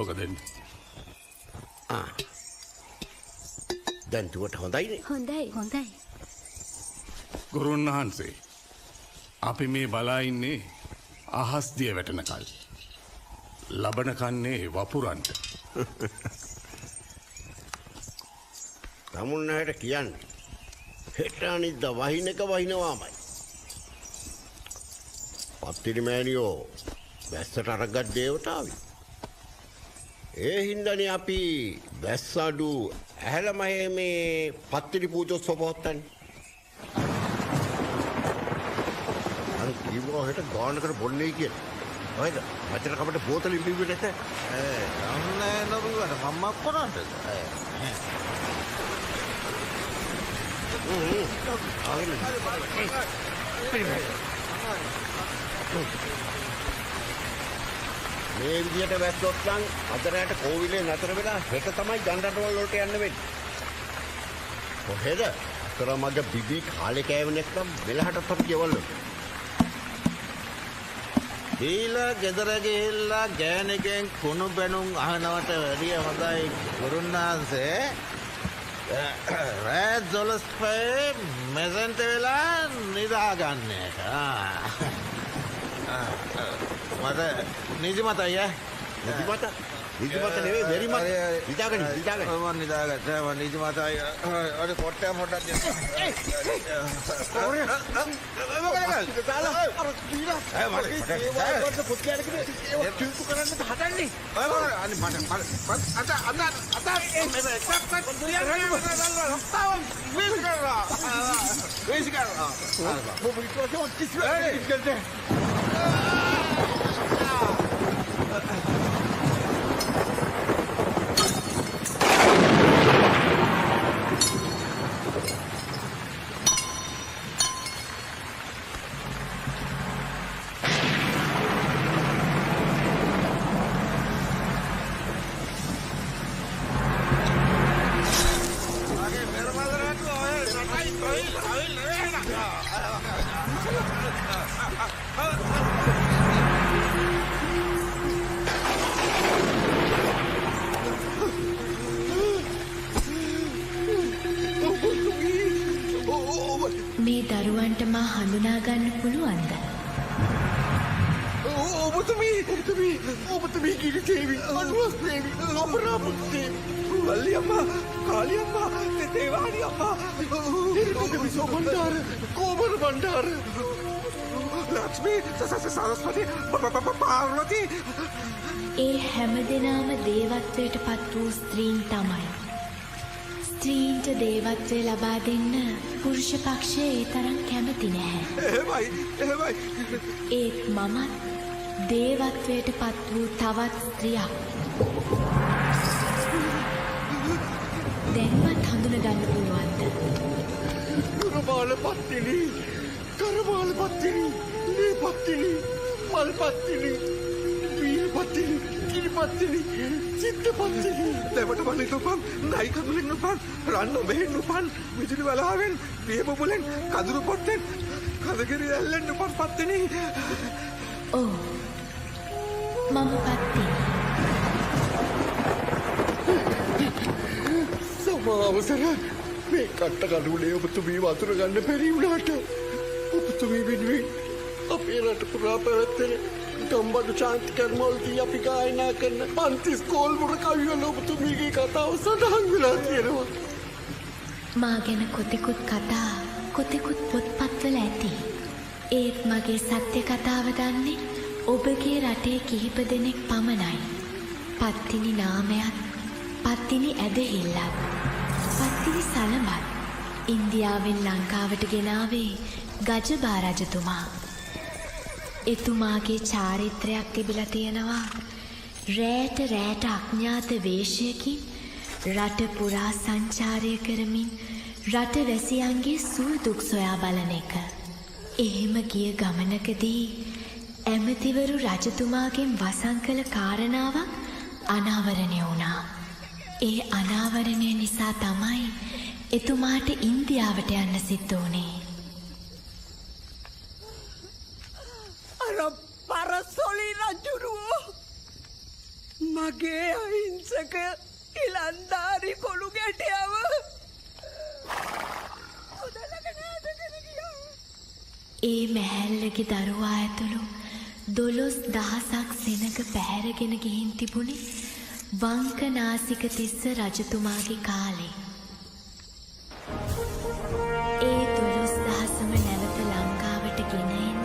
ඕක දෙන්න. දැන් තුවට හොඳයිනේ. හොඳයි. ගුරුන් වහන්සේ අපි මේ බලා ඉන්නේ අහස් දිය වැටෙන කල්. ලබන කන්නේ වපුරන්ට. තමුන්නාට කියන්නේ හෙට අනිද්දා වහිනක වහිනවාමයි. පත්තිරි මෑණියෝ වැස්සට අරගත් දේවතාවි. ඒ හින්දානේ අපි වැස්ස අඩු ඇහැලමහේ මේ පත්තිරි පූජෝත්සව පවත්වන්නේ. අර කිව්වා හෙට ගානකට බොන්නේ කියලා. හරිද? මචර කපට බෝතලින් බිව්වේ නැත. අන්නේ නබුවට මම අපරාද. මේ විදියට වැස්සොත් නම් අද රැට කෝවිලේ නතර වෙලා හෙට තමයි ජනරටවල වලට යන්න වෙන්නේ. කොහෙද? අතර මග බිබී කාලේ කෑව නැත්නම් වෙලහටත් අපි ගෙවල් වල. ඊළඟ ගෙදර ගිහිල්ලා ගෑණිකෙන් කුණු බැනුම් අහනවට වැඩිය හොඳයි ගුරුන්නාන්සේ රෑ 12 මෙසෙන්ට වෙලා නිදාගන්න එක. මට නිදිමතයි නිදිමත නෙවෙයි වෙරිමත්. නිදාගන්න. මම නිදාගත්තා. මම නිදිමතයි. අර පොට්ටය පොඩ්ඩක් දෙන්න. මේ දරුවන්ට මා හඳුනා ගන්න පුළුවන්ද? ඔබතුමී කිරිතේවි අනුවස්තේවි අපරාපුත්තේවි වල්ලියම්මා කාලියම්මා තේවානියම්මා නිර්මගමිසෝ බණ්ඩාර කෝබර බණ්ඩාර ලක්ෂ්මී සරස්වති පාර්වති ඒ හැම දෙනාම දේවත්වයට පත් වූ ස්ත්‍රීන් තමයි. ස්ත්‍රීන්ට දේවත්වය ලබා දෙන්න පුරුෂ පක්ෂය ඒ තරම් කැමති නැහැ. එහෙමයි. ඒත් මමත් දේවත්වයට පත් වූ තවත් ස්ත්‍රියක්. දැන්වත් හඳුනගන්න පුළුවන්ද? කරමාල පත්තිනි, ලේ පත්තිනි, මල් පත්තිනි, වීල් පත්තිනි, කිරි පත්තිනි, චිත්ත පත්තිනි. දෙවට වලින් උපන්, නයි කඳුලින් උපන්, රන් ඔබෙන් උපන්, විදුලි වලාවෙන්, පියබබුලෙන්, කඳුරු පොට්ටෙන්, කඳගිරි ඇල්ලෙන් උපන් පත්තිනි. ඔව්. මම පත්තිනි. අවසර මේ කට්ට කඩුලේ ඔබතුමී වතුර ගන්න බැරි වුණාට ඔබතුමී වෙනුවෙන් අපේ රට පුරා පැවැත්වෙන ගම්බඩු ශාන්ති කර්මවලදී අපි ගායනා කරන පන්ති ස්කෝල් මුර කවිවල ඔබතුමීගේ කතාව සඳහන් වෙලා තියෙනවා. මා ගැන කොතෙකුත් කතා කොතෙකුත් පොත්පත්වල ඇති. ඒත් මගේ සත්‍ය කතාව දන්නේ ඔබගේ රටේ කිහිප දෙනෙක් පමණයි. පත්තිනි නාමයත් පත්තිනි ඇදහිල්ලත් පත්තිනි සලමත් ඉන්දියාවෙන් ලංකාවට ගෙනාවේ ගජබා රජතුමා. එතුමාගේ චාරිත්‍රයක් තිබිලා තියෙනවා. රෑට අඥාත වේශයකින් රට පුරා සංචාරය කරමින් රට වැසියන්ගේ සුව දුක් සොයා බලන එක. එහෙම ගිය ගමනකදී ඇමතිවරු රජතුමාගෙන් වසන් කළ කාරණාවක් අනාවරණය වුණා. ඒ අනාවරණය නිසා තමයි එතුමාට ඉන්දියාවට යන්න සිද්ධ වුණේ. අර පරසොලි රජුරුවෝ මගේ අහිංසක ඉලන්දාරි කොළු ගැටියව ඒ මැහැල්ලගේ දරුවා ඇතුළු 12,000ක් සෙනඟ පැහැරගෙන ගිහින් තිබුණේ වංකනාසික තිස්ස රජතුමාගේ කාලේ. ඒ 12,000ම නැවත ලංකාවට ගෙන එන්න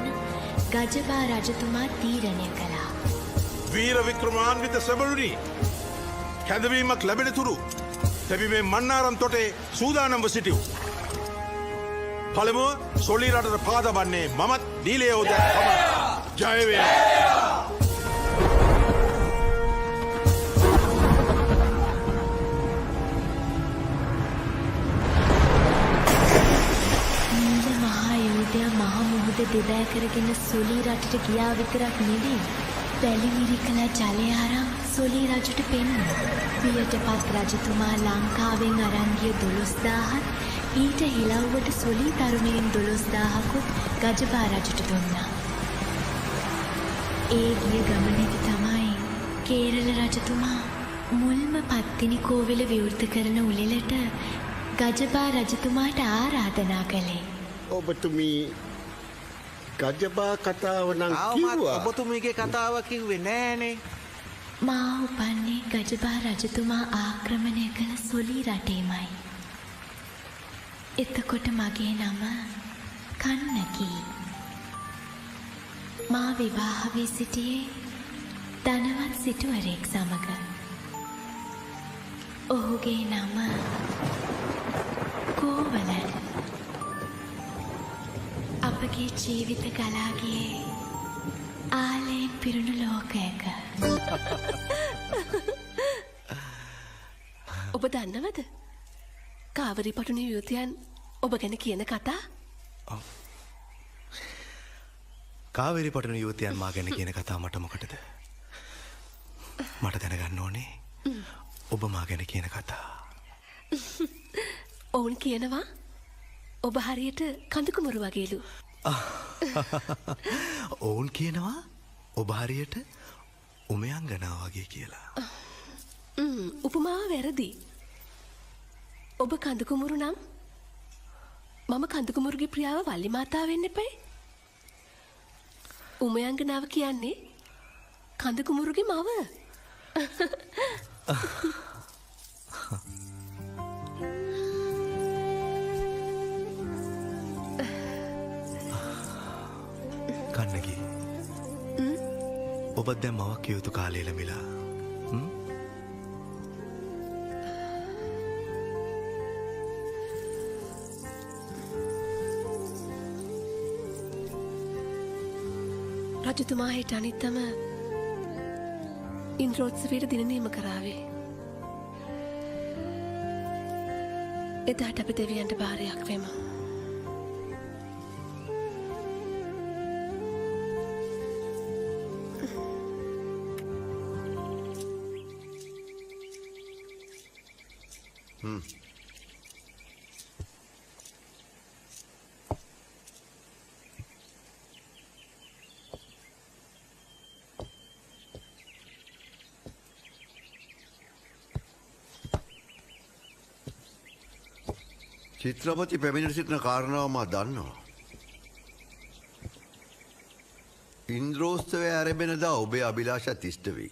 ගජබා රජතුමා තීරණය කළා. වීර වික්‍රමාන්විත සැබළුනි කැඳවීමක් ලැබෙන තුරු තැබීමේ මන්නාරම් තොටේ සූදානම්ව සිටිව්. පළමුව සොලී රටට පාදවන්නේ මමත් නීලයෝද ජය වේවා. නීල මහා යෝධයා මහ මුහුද දෙබෑ කරගෙන සොලී රටට ගියා විතරක් නෙවෙයි පැලිමිරිකල ජලය අරන් සොලී රජුට පෙන්නුවා. පියටපත් රජතුමා ලංකාවෙන් අරන් ගිය 12,000ත් ඊට හිලව්වට සොලී තරුණයන් 12,000කුත් ගජබා රජුට දුන්නා. ඒ ගිය ගමනේදී තමයි කේරළ රජතුමා මුල්ම පත්තිනි කෝවිල විවෘත කරන උළෙලට ගජබා රජතුමාට ආරාධනා කළේ. ඔබතුමී ගජබා කතාව නම් කිව්වා. ඔබතුමීගේ කතාව කිව්වේ නෑනේ. මා උපන්නේ ගජබා රජතුමා ආක්‍රමණය කළ සොලී රටේමයි. එතකොට මගේ නම කන්නකි. මා විවාහ වී සිටියේ ධනවත් සිටුවරයෙක් සමග. ඔහුගේ නම කෝවලන්. අපගේ ජීවිත ගලා ගියේ ආලයෙන් පිරුණු ලෝකයක. ඔබ දන්නවද? කාවරි පටුනේ යුවතියන් ඔබ ගැන කියන කතා? කාවරි පටුනේ යුවතියන් මා ගැන කියන කතා මට මොකටද? මට දැනගන්න ඕනේ ඔබ මා ගැන කියන කතා. ඔවුන් කියනවා ඔබ හරියට කඳුකුමරු වගේලු. ඔවුන් කියනවා ඔබ හරියට උමයංගනා වගේ කියලා. උපමාව වැරදි. ඔබ කඳුකුමරු නම් මම කඳුකුමරුගේ ප්‍රියාව වල්ලි මාතා වෙන්න එපයි. උමයංගනාව කියන්නේ කඳුකුමරුගේ මව. කන්නකි ඔබත් දැන් මවක් කිය යුතු කාලය ලැබිලා. රජතුමා හිට අනිත්තම ඉන්ද්‍රෝත්සවයට දින නියම කරාවේ. එදාට අපි දෙවියන්ට භාරයක් වෙමු. චිත්‍රපති පැමිණ සිටින කාරණාව මා දන්නවා. ඉන්ද්‍රෝත්සවය ආරම්භනදා ඔබේ අභිලාෂත් ඉෂ්ට වෙයි.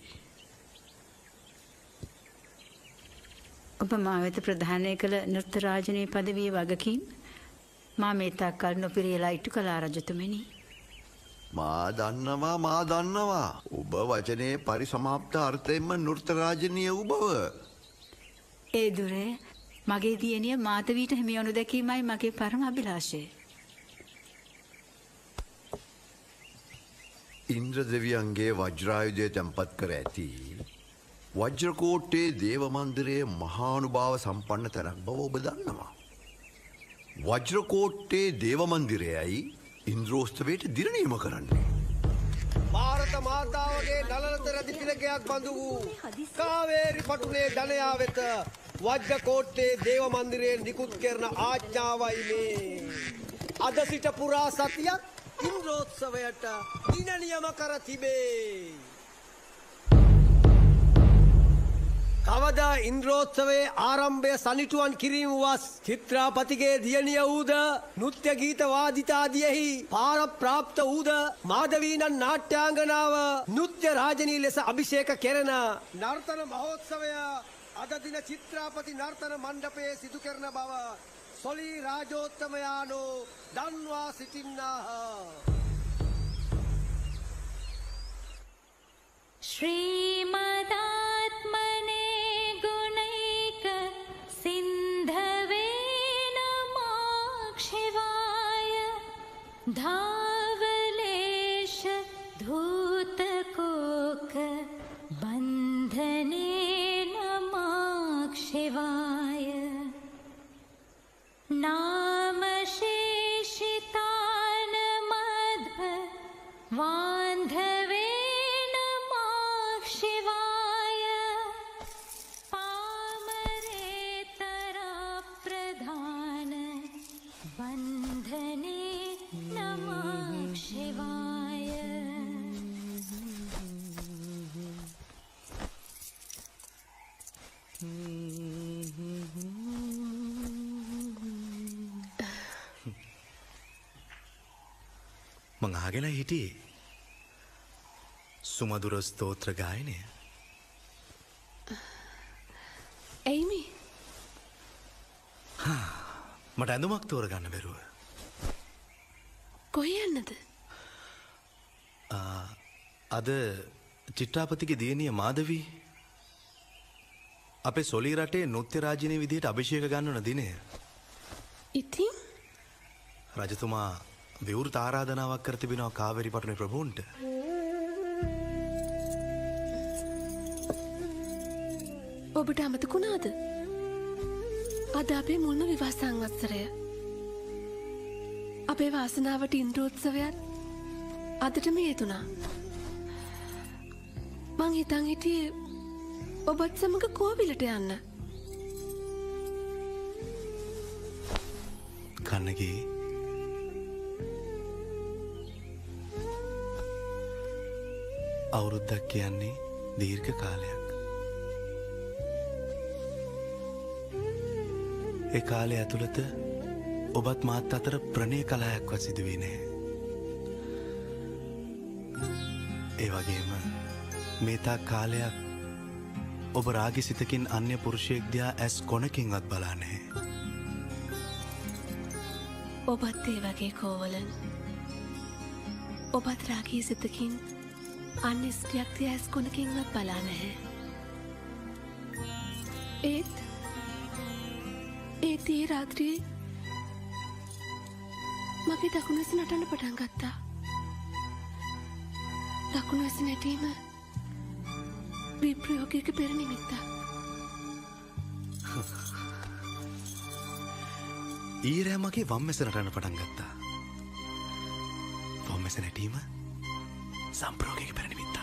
ඔබ මා වෙත ප්‍රධානය කළ නෘත්‍ය රාජනීය පදවිය වගකීම් මා මේ තාක්කල් නොපිරියලා ඉටු කළා රජතුමනි. මා දන්නවා. ඔබ වචනේ පරිසමාප්ත අර්ථයෙන්ම නෘත්‍ය රාජනීය උබව. ඒ දුරේ මගේ දියණිය මාතවීට හිමිවනු දැකීමයි මගේ පරම අභිලාෂය. ඉන්ද්‍ර දෙවියන්ගේ වජ්‍රායුධය තැන්පත් කර ඇති වජ්‍රකෝට්ටේ දේව මන්දිරයේ මහානුභාව සම්පන්න තැනක් බව ඔබ දන්නවා. වජ්‍රකෝට්ටේ දේව මන්දිරයයි ඉන්ද්‍රෝත්සවයට දිරණීම කරන්නේ. ಭಾರತ ಮಾತಾವಗೆ ನಲನත ರದಿ ತಿಲಕයක් බඳු වූ කාවේරි පටුනේ ධනයා වෙත වජ්‍රකෝට්ටේ දේව මන්දිරයේ නිකුත් කරන ආඥාවයි මේ. අද සිට පුරා සතියක් ඉන්ද්‍රෝත්සවයට දින නියම කර තිබේ. කවදා ඉන්ද්‍රෝත්සවයේ ආරම්භය සනිටුවන් කිරීම වස් චිත්‍රාපතිගේ දියණිය වූද නෘත්‍ය ගීත වාදිතාදියෙහි පාර ප්‍රාප්ත වූද මාධවීනන් නාට්‍යාංගනාව නෘත්‍ය රාජනී ලෙස අභිෂේක කෙරෙන නර්තන මහෝත්සවය අද දින චිත්‍රාපති නර්තන මණ්ඩපයේ සිදු කරන බව සොලී රාජෝත්තමයානෝ දන්වා සිටින්නාහ. श्रीमदात्मने गुणैक सिन्धवे नमः शिवाय धावलेश धूतकोक बन्धने नमः शिवाय नाम शेषितान मध्व वान्धवे बंधने नमः शिवाय. මං අහගෙන හිටියේ සුමధుර ස්තෝත්‍ර ගායනය. ඇයිමි? මට ඇඳුමක් තෝරගන්න බැරුව. කොහේ යන්නද? අද චිත්‍රාපතිගේ දියණිය මාධවී අපේ සොලී රටේ නෘත්‍ය රාජිනී විදිහට අභිෂේක ගන්නවන දිනය. ඉතින් රජතුමා විවෘත ආරාධනාවක් කර තිබෙනවා කාවේරි පටුනේ ප්‍රභූන්ට. ඔබට අමතකුණාද? අද අපේ මුල්ම විවාහ සංවත්සරය. අපේ වාසනාවට ඉන්ද්‍රෝත්සවයත් අදටම යෙදුණා. මං හිතන් හිටියේ ඔබත් සමග කෝවිලට යන්න. කන්නගේ අවුරුද්දක් කියන්නේ දීර්ඝ කාලයක්. ඒ කාලය ඇතුළත ඔබත් මාත් අතර ප්‍රණය කලායක්වත් සිදුවේ නැහැ. ඒ වගේම මේ තාක් කාලයක් ඔබ රාගසිතකින් අන්‍ය පුරුෂයෙක් දිහා ඇස් කොනකින්වත් බලා නැහැ. ඔබත් ඒ වගේ කෝවලන්. ඔබත් රාගී සිතකින් අන්‍ය ස්ත්‍රියක් දිහා ඇස් කොනකින්වත් බලා නැහැ. ඒත් ඒ රාත්‍රියේ මගේ දකුණු ඇස නටන්න පටන් ගත්තා. දකුණු ඇස නැටීම විප්‍රයෝගයක පෙර නිමිත්තක්. ඊරෑ මගේ වම් ඇස නටන්න පටන් ගත්තා. වම් ඇස නැටීම සම්ප්‍රයෝගයක පෙර නිමිත්තක්.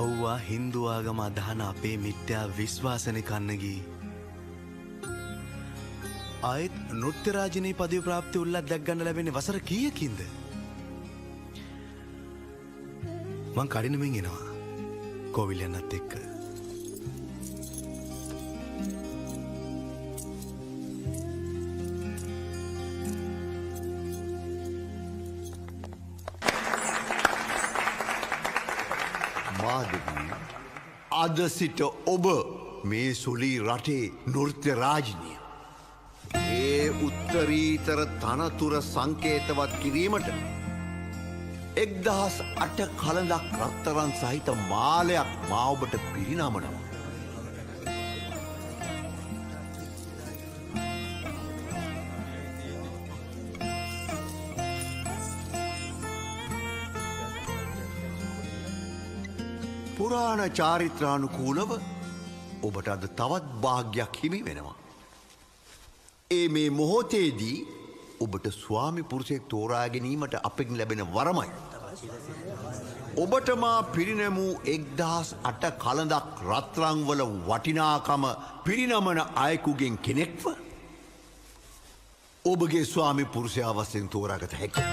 ඔව්වා හින්දු ආගම අදහන අපේ මිත්‍යා විශ්වාසනේ කන්නගී. ආයෙත් නෘත්‍ය රාජිනී පදවි ප්‍රාප්ති උල්ලත් දැක් ගන්න ලැබෙන්නේ වසර කීයකින්ද? මං කඩිනමින් එනවා කෝවිල් යන්නත් එක්ක. මාධවී අද සිට ඔබ මේ සොලී රටේ නෘත්‍ය රාජිනිය. ඒ උත්තරීතර තනතුර සංකේතවත් කිරීමට 1008 කලඳක් රත්තරන් සහිත මාලයක් මා ඔබට පිරිනමනවා. පුරාණ චාරිත්‍රානුකූලව ඔබට අද තවත් භාග්‍යයක් හිමි වෙනවා. ඒ මේ මොහොතේදී ඔබට ස්වාමි පුරුෂයෙක් තෝරා ගැනීමට අපෙන් ලැබෙන වරමයි. ඔබට මා පිරිනැමූ 1008 කලඳක් රත්රන්වල වටිනාකම පිරිනමන අයෙකුගෙන් කෙනෙක්ව ඔබගේ ස්වාමි පුරුෂයා වශයෙන් තෝරාගත හැකියි.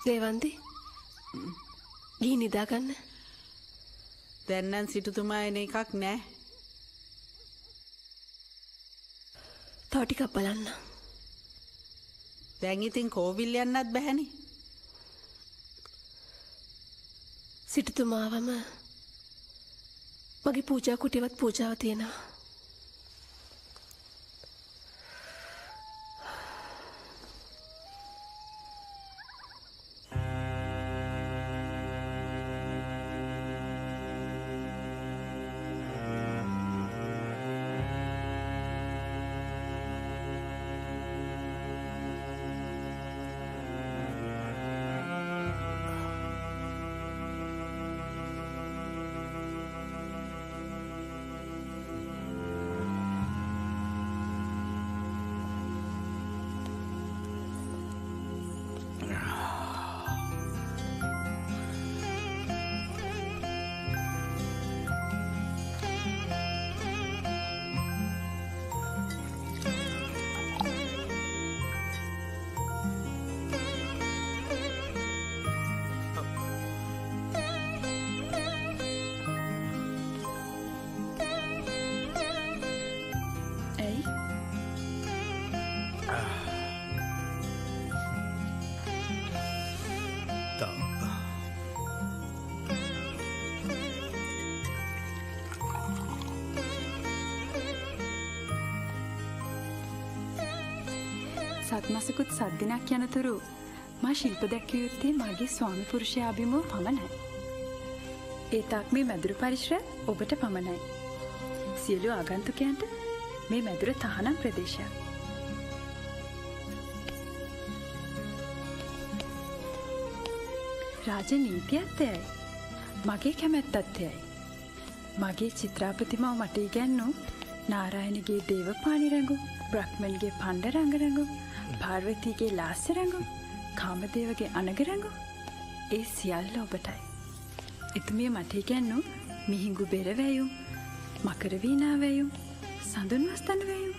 දේවන්ති ගී නිදාගන්න. දැන්නම් සිටුතුමා එන එකක් නෑ. තව ටිකක් බලන්න. දැන් ඉතින් කෝවිල් යන්නත් බැහැනේ. සිටුතුමාවම මගේ පූජා කුටියවත් පූජාව තියෙනවා. සත්මසකුත් සද්දිනක් යනතුරු මා ශිල්ප දැක්විය යුත්තේ මගේ ස්වාමි පුරුෂයා අභිමුව පමණයි. ඒ තාක් මේ මැදුරු පරිශ්‍රය ඔබට පමණයි. සියලු ආගන්තුකයන්ට මේ මැදුර තහනම් ප්‍රදේශයක්. රාජනීතියත් එයයි. මගේ කැමැත්තත් එයයි. මගේ චිත්‍රාපතිමාව මට ඉගැන්නු නාරායණගේ දේවපාණි රැඟු, බ්‍රහ්මන්ගේ පණ්ඩ රංගරැඟු, පාර්වතීගේ ලාස්‍ය රැඟු, කාමදේවගේ අනග රැඟු, ඒ සියල්ල ඔබටයි. එතුමිය මට ඉගැන්නු මිහිඟු බෙර වැයුම්, මකර වීණා වැයුම්, සඳුන් වස්තන වැයුම්.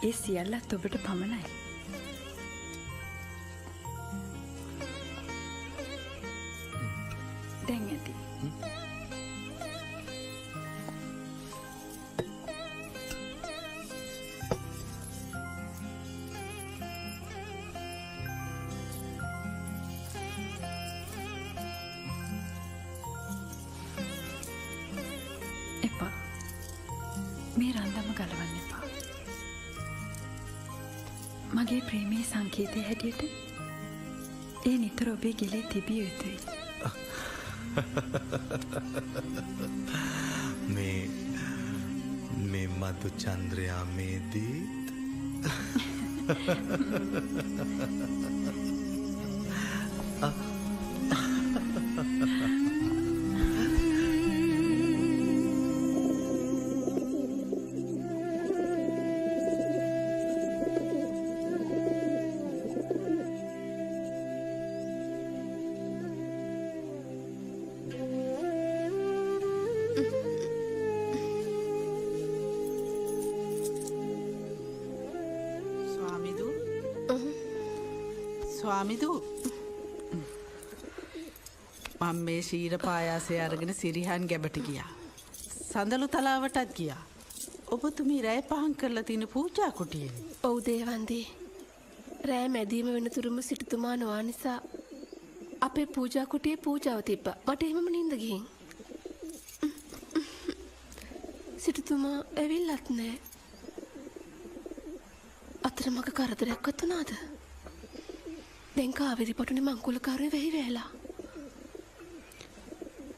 ඒ සියල්ලත් ඔබට පමණයි. දැන් ඇති. එපා. මේ රන්දම ගලවන්න එපා. මගේ ප්‍රේමී සංකේතය හැටියට ඒ නිතර ඔබේ ගෙලේ තිබිය යුතුයි. මේ මధు චන්ද්‍රයා මේ දීත් ස්වාමිදු මම මේ ශීර පායාසය අරගෙන සිරිහන් ගැබට ගියා. සඳලු තලාවටත් ගියා. ඔබතුමී රැය පහන් කරලා තියෙන පූජා කුටියේ. ඔව් දේවන්දී. රැය මැදීම වෙනතුරුම සිටුතුමා නොආ නිසා අපේ පූජා කුටියේ පූජාව තිබ්බා. මට එහෙමම නිින්ද ගිහින්. සිටුතුමා ඇවිල්ලත් නෑ. අතරමඟ කරදරයක්වත් වුණාද? දැන් කාවේරි පටුනේ මංකුලකාරයෝ වෙහි වෙලා.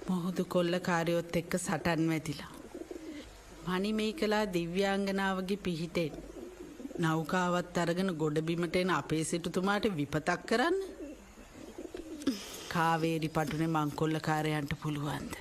මොහොදු කොල්ලකාරයොත් එක්ක සටන් වැදිලා. මණිමේකලා දිව්‍යාංගනාවගේ පිහිටෙන් නෞකාවත් අරගෙන ගොඩබිමට එන අපේ සිටුතුමාට විපතක් කරන්න කාවේරි පටුනේ මංකොල්ලකාරයන්ට පුළුවන්ද?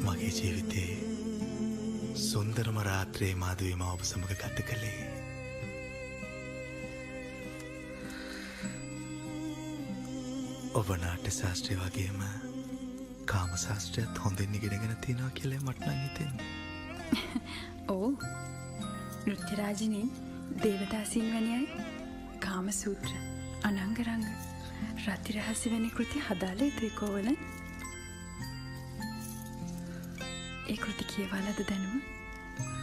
මගේ ජීවිතේ සුන්දරම රාත්‍රියේ මාධවීම ඔබ සමග ගත කළේ ඔබ නාට්‍ය ශාස්ත්‍රය වගේම කාම ශාස්ත්‍රයත් හොඳින් ඉගෙනගෙන තියෙනවා කියලා මට නම් හිතෙන්නේ. ඕ නෘත්‍යරාජිනී දේවදාසීන් වැනි අය කාම සූත්‍ර අනංගරංග රති රහස්‍ය වැනි කෘති හදාලා යුතුයි කෝවලන්. ඒ කෘති කියවලද දැනුම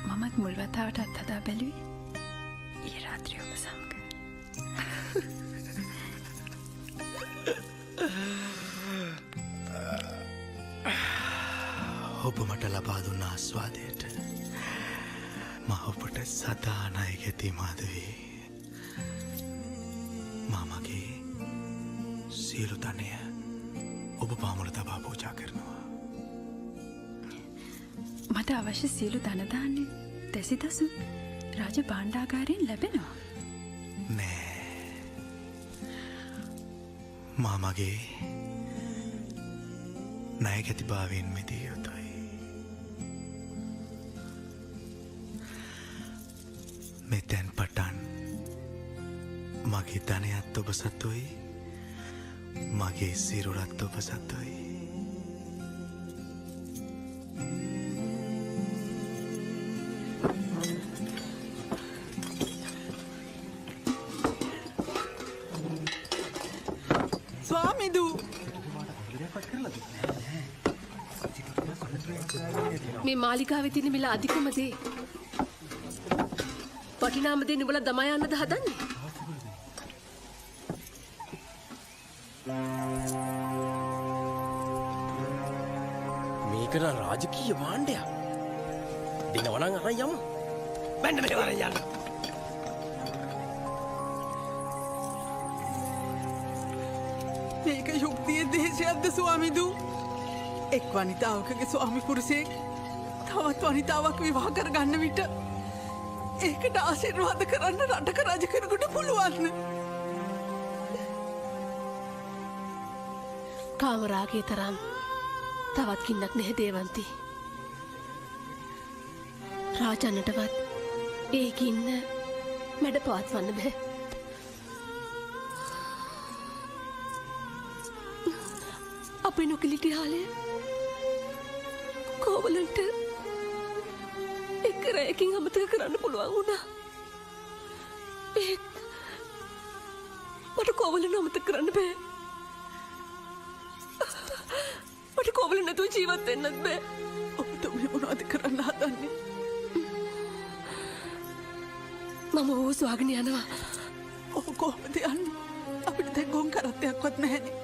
මමත් මුල් වතාවට අත්හදා බැලුවේ ඊ රාත්‍රියේ ඔබ සමග. ඔබ මට ලබා දුන්න ආස්වාදයට මම ඔබට සදා ණය ගැති මාධවී. මමගේ සියලු ධනය ඔබ පාමුල තබා පූජා කරනවා. මට අවශ්‍ය සියලු ධනදාන්නේ දැසිදසු රාජ භාණ්ඩාගාරයෙන් ලැබෙනවා. නෑ මමගේ ණය ගැතිභාවයෙන් මිදිය යුතුයි. මෙතැන් පටන් මගේ ධනයත් ඔබ සතුයි මගේ සිරුරත් ඔබ සතුයි. ස්වාමිදු මේ මාලිකාවේ තියෙන මිල අධිකම දේ වටිනාම දේ නුඹලා දමා යන්නද හදන්නේ? මේක නම් රාජකීය භාණ්ඩයක්. දිනවනම් අරන් යමු. බැන්න මෙහෙ වරන් යන්න. මේක යුක්තිය දේශයක්ද ස්වාමිදු? එක් වනිතාවකගේ ස්වාමි පුරුෂයෙක් තවත් වනිතාවක් විවාහ කරගන්න විට ඒකට ආශිර්වාද කරන්න රටක රජ කෙනෙකුට පුළුවන්. කාමරාගේ තරම් තවත් කින්නක් නැහැ දේවන්ති. රාජන්නටවත් ඒකින්න මැඩ පවත්වන්න බෑ. අපේ නොකිලිටි හාලය කෝවලන්ට එක් රැයකින් අමතක කරන්න පුළුවන් වුණා. ඒත් මට කෝවලන් අමතක කරන්න බෑ. මට කෝවලන් නැතුව ජීවත් වෙන්නත් බෑ. ඔබට මේ මොනවද කරන්න හදන්නේ? මම ඌ ස්වාගෙන යනවා. ඔබ කොහොමද යන්නේ? අපිට දැන් ගොන් කරත්තයක්වත් නැහැනේ.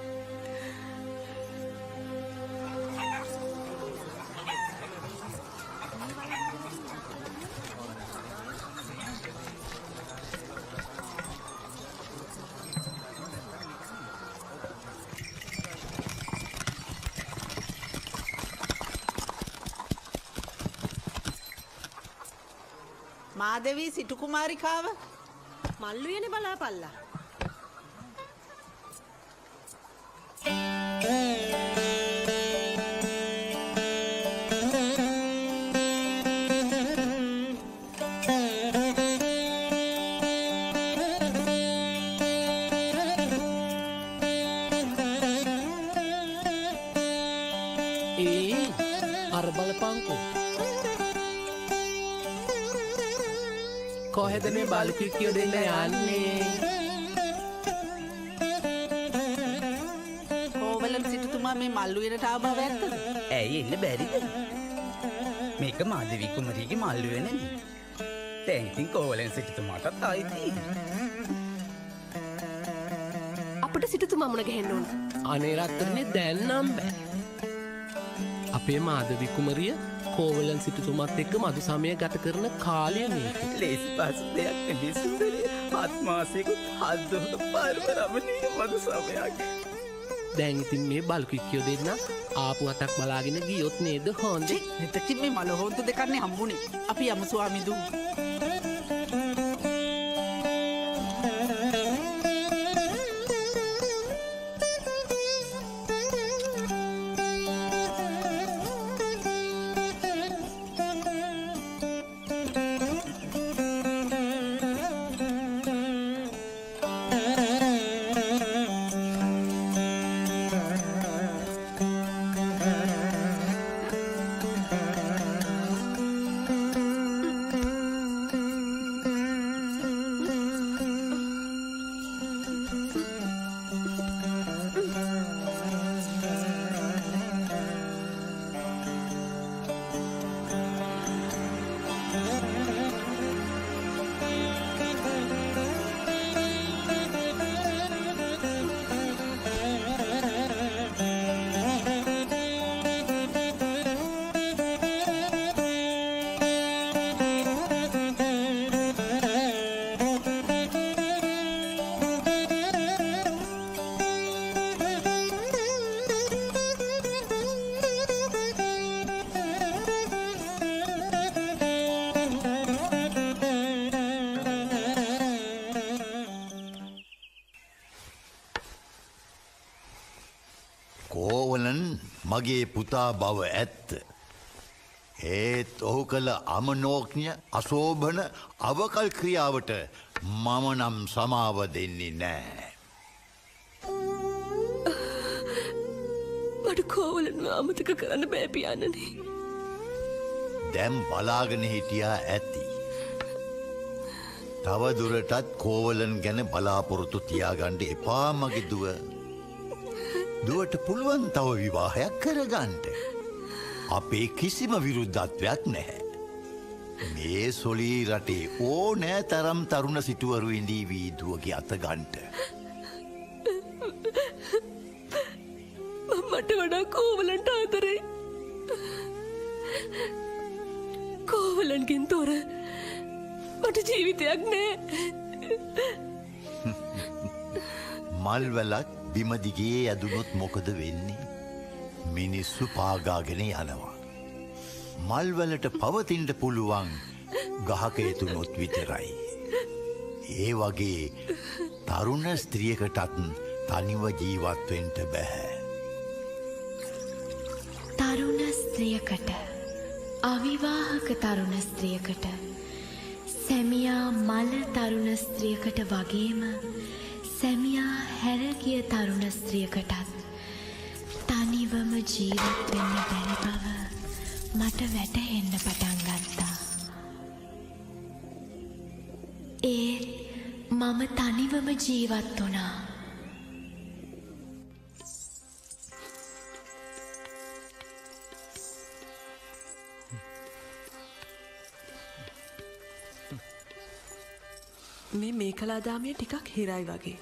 මාදවී සිටු කුමාරිකාව මල්ලු යන බලාපල්ලා. අර බලපංකෝ. කොහෙද මේ බලුකික්කියෝ දෙන්න යන්නේ? කෝවලන් සිටුතුමා මේ මල්ලු වෙනට ආව බව ඇත්තද? ඇයි එන්න බැරිද? මේක මාධවී කුමරියගේ මල්ලු වෙනනේ. දැන් ඉතින් කෝවලන් සිටුතුමාටත් ආයිති. අපිට සිටුතුමා මුණ ගැහෙන්න ඕන. අනේ රත්තරනේ දැන් නම් බෑ. අපේ මාධවී කුමරිය කෝවලන් සිටුතුමත් එක්ක මදු සමය ගත කරන කාලය මේක. ලේසි පහසු දෙයක් නෙමෙයි සුන්දරිය. 7 මාසෙකුත් 7 දොහක පරම රමණීය මදු සමයක්. දැන් ඉතින් මේ බලුකික්කියෝ දෙන්න ආපු අතක් බලාගෙන ගියොත් නේද හොඳේ? එතකින් මේ මල හොන්තු දෙකන්නේ හම්බුනේ. අපි යමු ස්වාමිදු. මගේ පුතා බව ඇත්ත. ඒත් ඔහු කළ අමනෝඥ අශෝභන අවකල් ක්‍රියාවට මම නම් සමාව දෙන්නේ නෑ. මට කෝවලන්ව අමතක කරන්න බෑ පියාණනේ. දැම් බලාගෙන හිටියා ඇති. තව දුරටත් කෝවලන් ගැන බලාපොරොත්තු තියාගණ්ඩ එපා මගේ දුව. දුවට පුළුවන් තව විවාහයක් කරගන්ට. අපේ කිසිම විරුද්ධත්වයක් නැහැ. මේ සොලී රටේ ඕනෑ තරම් තරුණ සිටුවරු ඉඳී වීදුවගේ අතගන්ට. මට වඩා කෝවලන්ට ආදරේ. කෝවලන්ගෙන් තොර මට ජීවිතයක් නෑ. මල්වලක් බිමදිගේ ඇදුනොත් මොකද වෙන්නේ? මිනිස්සු පාගාගෙන යනවා. මල්වලට පවතින්ට පුළුවන් ගහකයතුනොත් විතරයි. ඒ වගේ තරුණ ස්ත්‍රියකටත් තනිව ජීවත්වෙන්ට බැහැ. තරුණ ස්ත්‍රියකට අවිවාහක තරුණ ස්ත්‍රියකට සැමියා මල තරුණ ස්ත්‍රියකට වගේම සැමියා හැරගිය තරුණ ස්ත්‍රියකටත් තනිවම ජීවත් වෙන්න බැරි බව මට වැටහෙන්න පටන් ගත්තා. ඒත් මම තනිවම ජීවත් වුණා. මේ මේකලාදාමය ටිකක් හිරයි වගේ.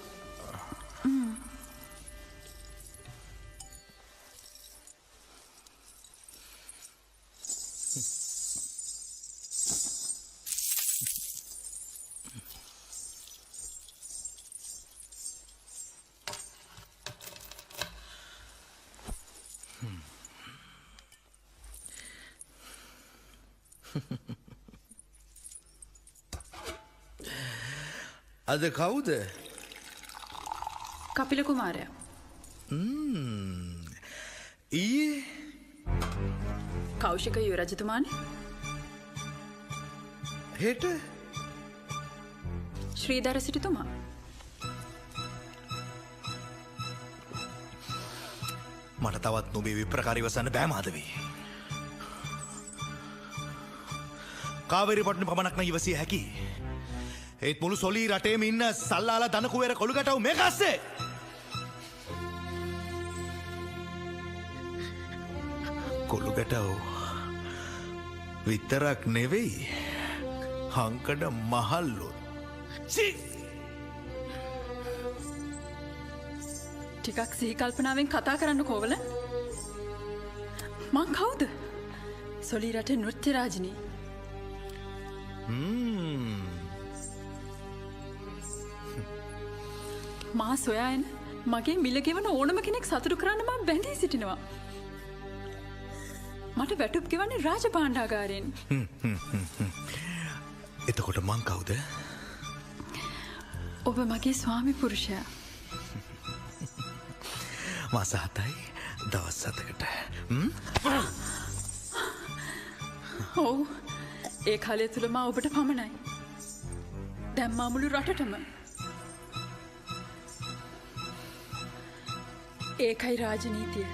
අද කවුද? කපිල කුමාරයා. ඊයේ කෞශික යුවරජතුමානේ. හෙට ශ්‍රීධර සිටුතුමා. මට තවත් නොබේ විප්‍රකාරී වසන්න බෑ මාධවී. කාවේරි පටුන පමණක් නම් ඉවසිය හැකි. ඒත් මුළු සොලී රටේම ඉන්න සල්ලාලා දනකුවේර කොළුගැටව මේක අස්සේ. කොළුගැටව විතරක් නෙවෙයි හංකඩ මහල්ලොත්. ටිකක් සිහිකල්පනාවෙන් කතා කරන්න කෝවල. මං කවුද? සොලී රටේ නෘත්‍ය රාජිනී. මා සොයායන මගේ මිලගෙවන ඕනම කෙනෙක් සතුටු කරන්න මම බැඳී සිටිනවා. මට වැටුප් ගෙවන්නේ රාජපාණ්ඩාගාරයෙන්. එතකොට මං කවුද? ඔබ මගේ ස්වාමි පුරුෂයා. මාස 7යි දවස් 7කට. ඔව්. ඒ කාලය තුල මා ඔබට පමණයි. දැන් මා මුළු රටටම. ඒකයි රාජනීතිය.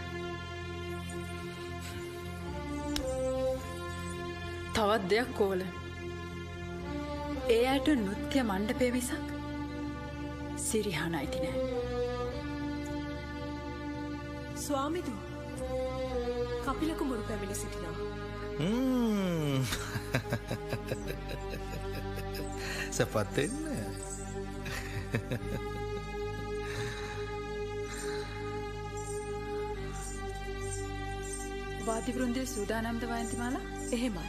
තවත් දෙයක් කෝල. ඒ අයට නෘත්‍ය මණ්ඩපය මිසක් සිරිහාන අයිති නෑ. ස්වාමිදු කපිල කුමරු පැමිණ සිටිනවා. සපත් වෙන්න. වාදි වෘන්දයේ සූදානම්ද වයන්තිමාලා? එහෙමයි.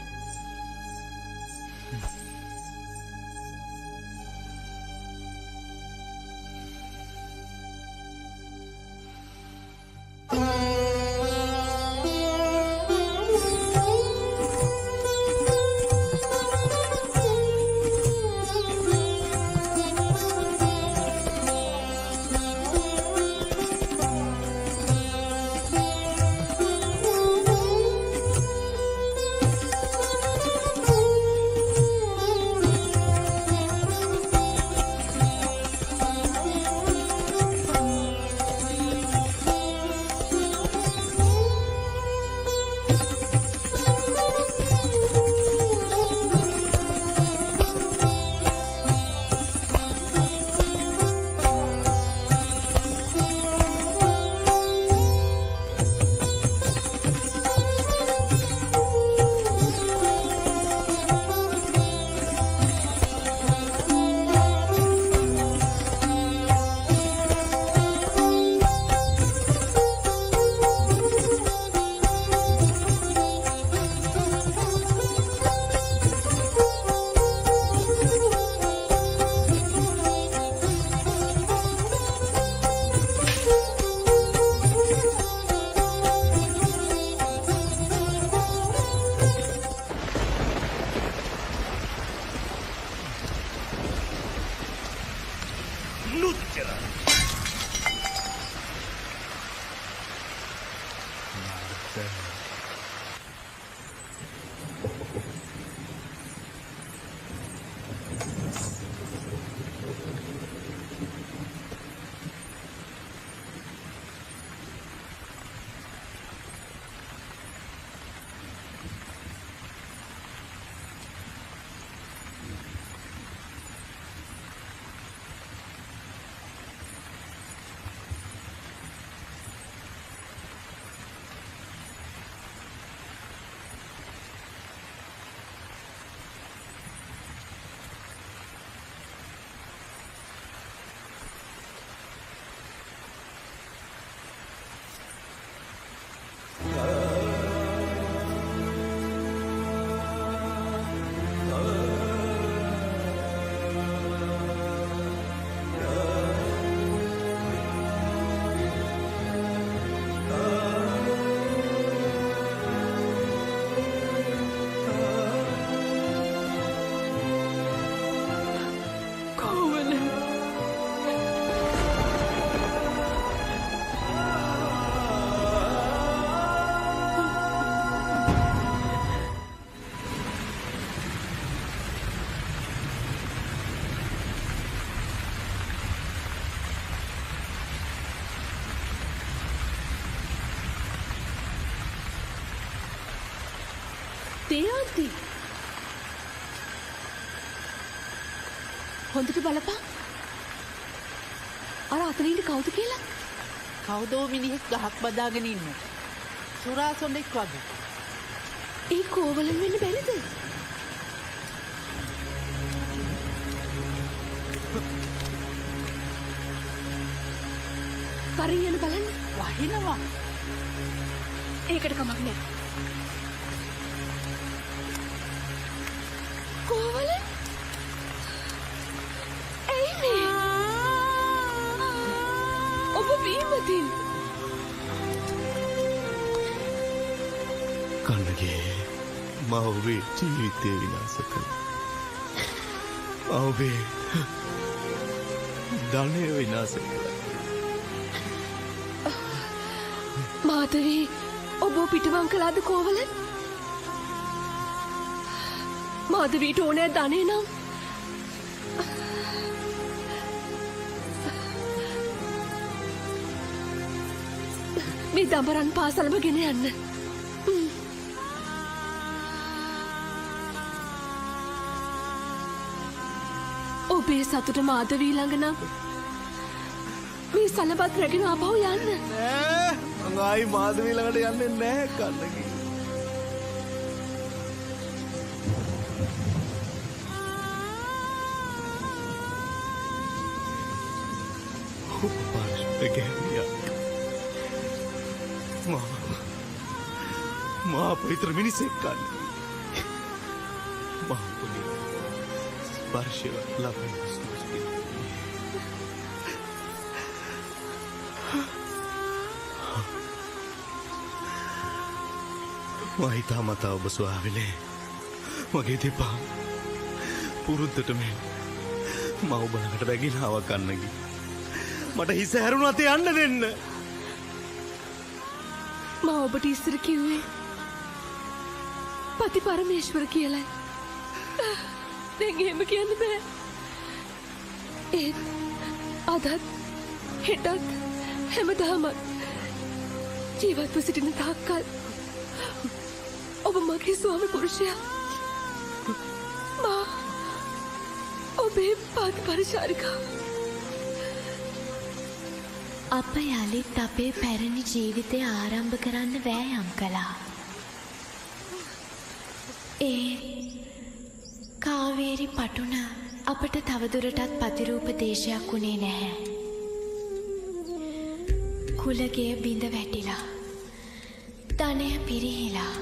දේවන්ති හොඳට බලපන්. අර අතනින් කවුද කියලා? කවුදෝ මිනිහෙක් ගහක් බදාගෙන ඉන්න. සුරා සොඬෙක් වගේ. ඒ කෝවලන් වෙන්න බැරිද? කරින් යන බලන්න. වහිනවා. ඒකට කමක් නෑ. කෝවලන්? ඇයි මේ? ඔබ වීමතින්. කන්නගේ මා ඔබේ ජීවිතය විනාශ කළා. මා ඔබේ ධනය විනාශ කළා. මාතවී ඔබ පිටවං කළාද කෝවලන්? මාධවීට ඕනෑ ධනය නම් මේ දඹරන් පාසලම ගෙන යන්න. ඔබේ සතුට මාධවී ළඟ නම් මේ සලබත් රැගෙන ආපහු යන්න. නෑ ආයි මාධවී ළඟට යන්නේ නැහැ කන්නගේ. මා පවිත්‍ර මිනිසෙක් කන්න මහපුලි ස්පර්ශය ලබන මහිතා මතා ඔබ ස්වාවිනේ මගේ දෙපා පුරුද්දට මෙ මව බලකට රැගෙනාව කන්නකි මට හිස හැරුණු අතේ යන්න දෙන්න. මා ඔබට ඉස්සර කිව්වේ පති පරමේශ්වර කියලයි. දැන් එහෙම කියන්න බෑ. ඒත් අදත් හෙටත් හැමදාමත් ජීවත්ව සිටින තාක්කල් ඔබ මගේ ස්වාමි පුරුෂයා. මා ඔබේ පාද පරිචාරිකාව. අප යළිත් අපේ පැරණි ජීවිතය ආරම්භ කරන්න වෑයම් කළා. කාවේරි පටුන අපට තවදුරටත් ප්‍රතිරූප දේශයක් වුණේ නැහැ. කුලගය බිඳ වැටිලා. ධනය පිරිහිලා.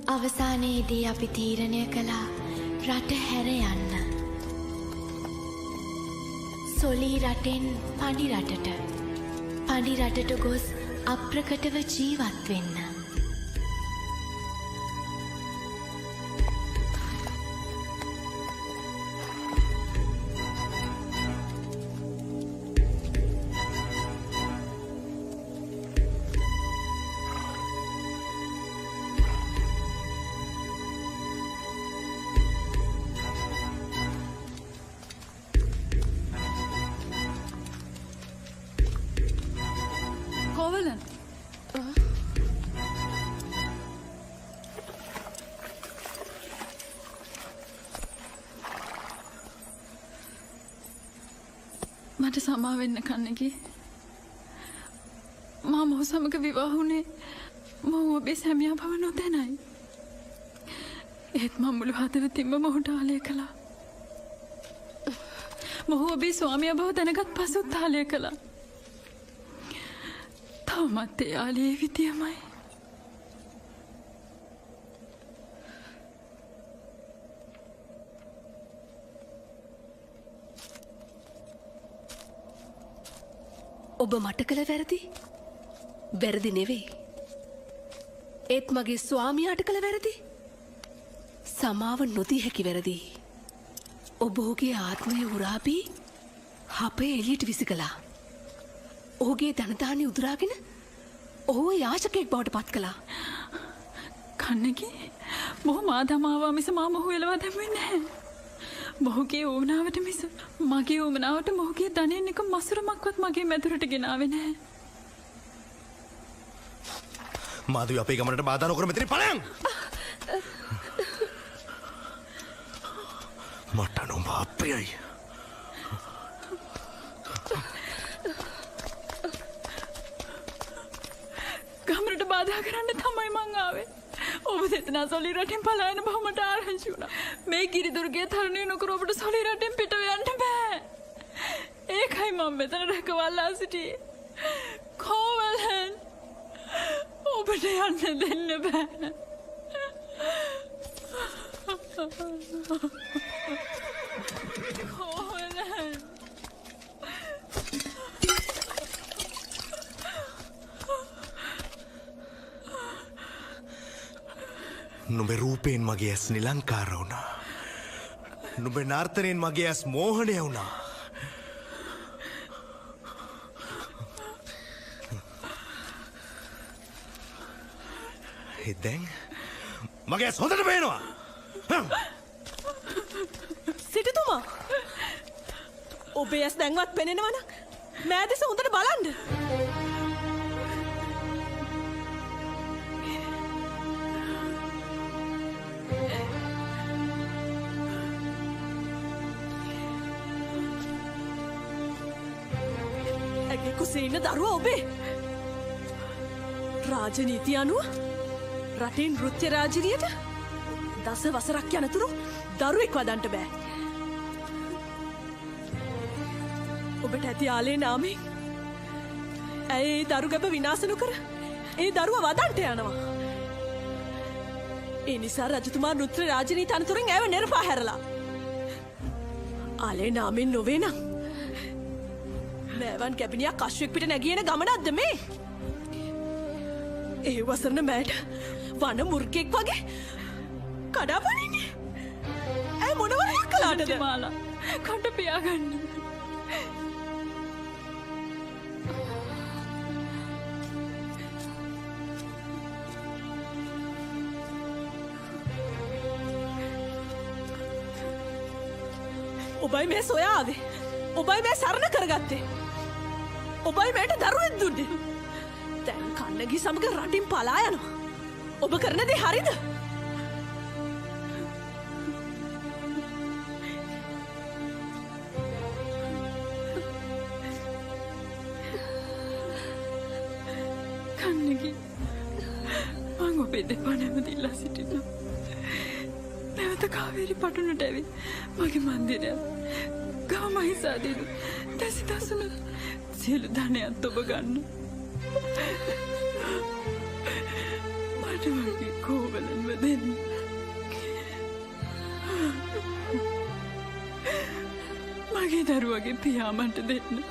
අවසානයේදී අපි තීරණය කළා රට හැර යන්න. සොලී රටෙන් පඩි රටට. පඩි රටට ගොස් අප්‍රකටව ජීවත් වෙන්න. කෝවලන් මට සමා වෙන්න කන්නකි. මා මොහු සමග විවාහ වුණේ මොහු ඔබේ සැමියා බව නොදැනයි. ඒත් මම මුළු හදවතින්ම මොහුට ආලය කළා. මොහු ඔබේ ස්වාමියා බව දැනගත් පසුත් ආලය කළා. තවමත් ඒ ආලයේ විදියමයි. ඔබ මට කළ වැරදි වැරදි නෙවෙයි. ඒත් මගේ ස්වාමියාට කළ වැරදි සමාව නොදී හැකි වැරදි. ඔබ ඔහුගේ ආත්මය උරාබී හපේ එළියට විසි කළා. ඔහුගේ ධනදානය උදුරාගෙන ඔහුව යාචකයෙක් බවට පත් කළා. කන්නකි මොහු මා දමාවා මිස මා මොහු එලවා දැමුවේ නැහැ. මොහුගේ ඌමනාවට මිස මගේ ඌමනාවට මොහුගේ ධනයෙන් එක මසුරමක්වත් මගේ මැදුරට ගෙනාවේ නැහැ. මාධවී අපේ ගමනට බාධා නොකර මෙතනින් පලයන්. මට නොඹ අප්‍රියයි. ගමරට බාධා කරන්න තමයි මං ආවේ. ඔබ දෙතනා සොලි රටෙන් පලායන බව මට ආරංචි වුණා. මේ කිරිදුර්ගයේ තරණය නොකර ඔබට සොලි රටෙන් පිටව යන්න බෑ. ඒකයි මම මෙතන රැකවල්ලා සිටියේ. කෝවලන් ඔබට යන්න දෙන්න බෑ. කෝවලන් නුඹේ රූපයෙන් මගේ ඇස් නිලංකාර වුණා. නුඹේ නර්තනයෙන් මගේ ඇස් මෝහනය වුණා. දැන් මගේ ඇස් හොඳට පේනවා. සිටුතුමා ඔබේ ඇස් දැන්වත් පෙනෙනවනම් මෑදෙස හොඳට බලන්න. ඇගේ කුසේ ඉන්න දරුවා ඔබේ. රාජනීති අනුව රටින් නෘත්‍ය රාජිනියට දස වසරක් යනතුරු දරුවෙක් වදන්ට බෑ. ඔබට ඇති ආලේ නාමෙන් ඇය ඒ දරු ගැබ විනාශ නොකර ඒ දරුව වදන්ට යනවා. ඒ නිසා රජතුමා නෘත්‍ය රාජනීති අනතුරින් ඇව නෙරපා හැරලා. ආලේ නාමෙන් නොවේ නම් මෑවන් කැබිනියක් අශ්වෙක් පිට නැගියන ගමනක්ද මේ? ඒ වසරන මෑට වන මුර්ගෙක් වගේ කඩාපනින්නේ. ඇයි මොනවරයක් කළාටද? මාලා කට පියාගන්න. ඔබයි මේ සොයාවේ. ඔබයි මේ සරණ කරගත්තේ. ඔබයි මේට දරුවෙක් දුන්නේ. දැන් කන්නගී සමග රටින් පලා යනවා. ඔබ කරන දේ හරිද? කන්නගී මං ඔබේ දෙපා නැමදිල්ලා සිටිනවා. නැවත කාවේරි පටුනට ඇවිත් මගේ මන්දිරය ගව මහිසාදීරු දැසි දසුන සියලු ධනයත් ඔබ ගන්න. මට වගේ කෝවලන්ව දෙන්න. මගේ දරුවගේ පියාමන්ට දෙන්න.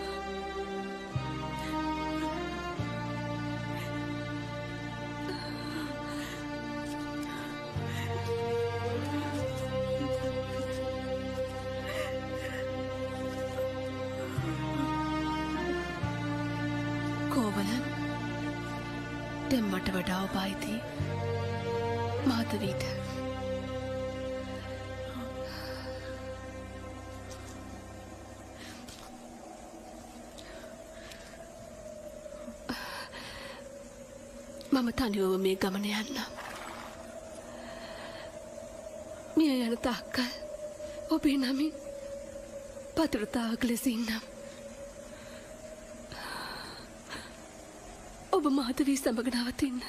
දැන් මට වඩා ඔබ අයිති මාධවීට. මම තනිවම මේ ගමන යන්නම්. මිය යන තාක්කල් ඔබේ නමින් පතුරතාවක ලෙස ඉන්නම්. ඔබ මාධවී සමග නවතින්න.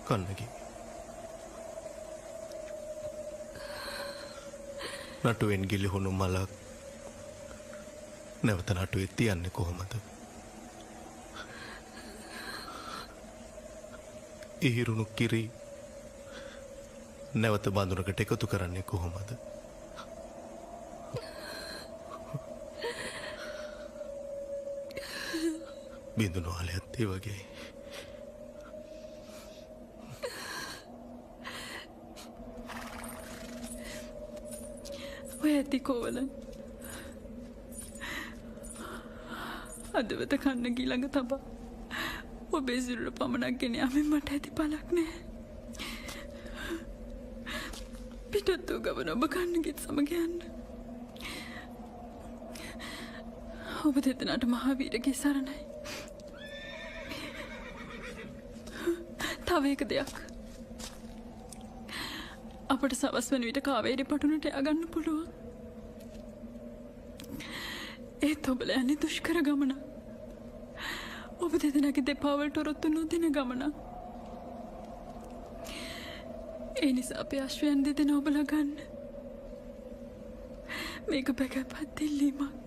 කන්නගි නටුවෙන් ගිලිහුණු මලක් නැවත නටුවේ තියන්නේ කොහොමද? ඉහිරුණු කිරි නැවත බඳුනකට එකතු කරන්නේ කොහොමද? බිඳුණු ආලයත් ඒ වගේ. ඔය ඇති කෝවලන් අදවත කන්නගී ළඟ තබා ඔබේ සිරුර පමණක් ගෙන යාමෙන් මට ඇති පළක් නෑ. පිටත් වූ ගමන ඔබ කන්නගීත් සමග යන්න. ඔබ දෙදෙනාට මහාවීරගේ සරණයි. තව එක දෙයක්. අපට සවස් වන විට කාවේරි පටුනට යගන්න පුළුවන්. ඒත් ඔබල යන්නේ දුෂ්කර ගමන. ඔබ දෙදෙනාගේ දෙපාවලට ඔරොත්තු නොදෙන ගමන. ඒ නිසා අපේ අශ්වයන් දෙදෙනා ඔබලා ගන්න. මේක බැකපත් දෙල්ලීමක්.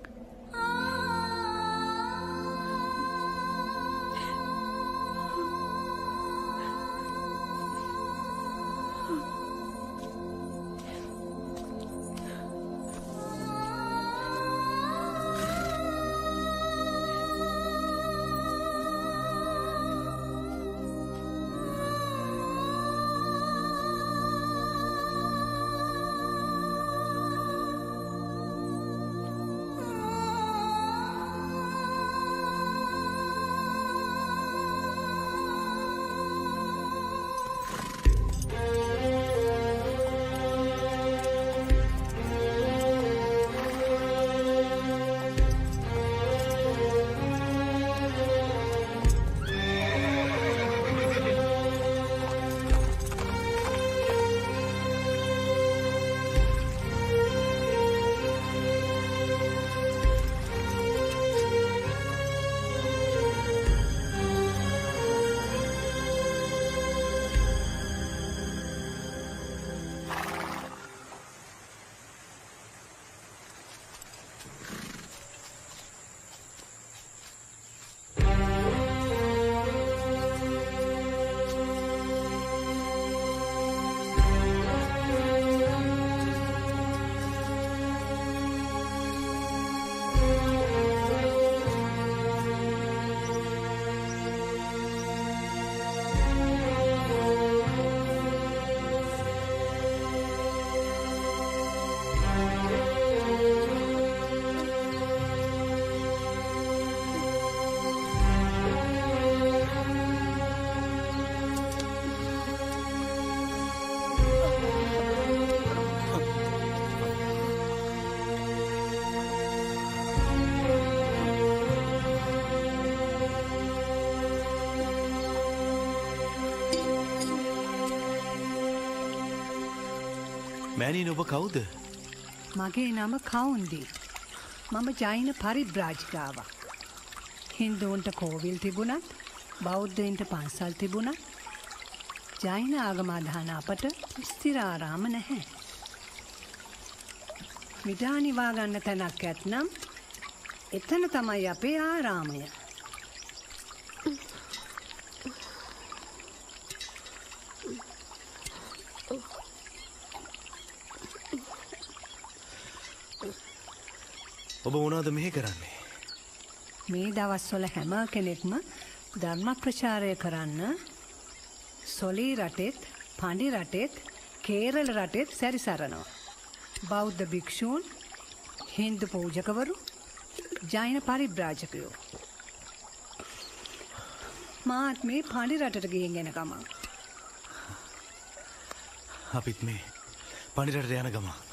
මෑණියනි ඔබ කවුද? මගේ නම කවුන්දී. මම ජෛන පරිබ්‍රාජිකාවක්. හින්දුන්ට කෝවිල් තිබුණත් බෞද්ධයින්ට පන්සල් තිබුණත් ජෛන ආගම අදහන අපට ස්ථිරාරාම නැහැ. මිඩානිවා ගන්න තැනක් ඇත්නම් එතන තමයි අපේ ආරාමය. ඔබ මොනවද මෙහෙ කරන්නේ? මේ දවස්වල හැම කෙනෙක්ම ධර්ම ප්‍රචාරය කරන්න සොලී රටෙත්, පඬි රටෙත්, කේරළ රටෙත් සැරිසරනවා. බෞද්ධ භික්ෂූන්, හින්දු පූජකවරු, ජෛන පරිබ්‍රාජකයෝ. මාත් මේ පඬි රටට ගිහින් එන ගමන්. අපිත් මේ පඬි රටට යන ගමන්.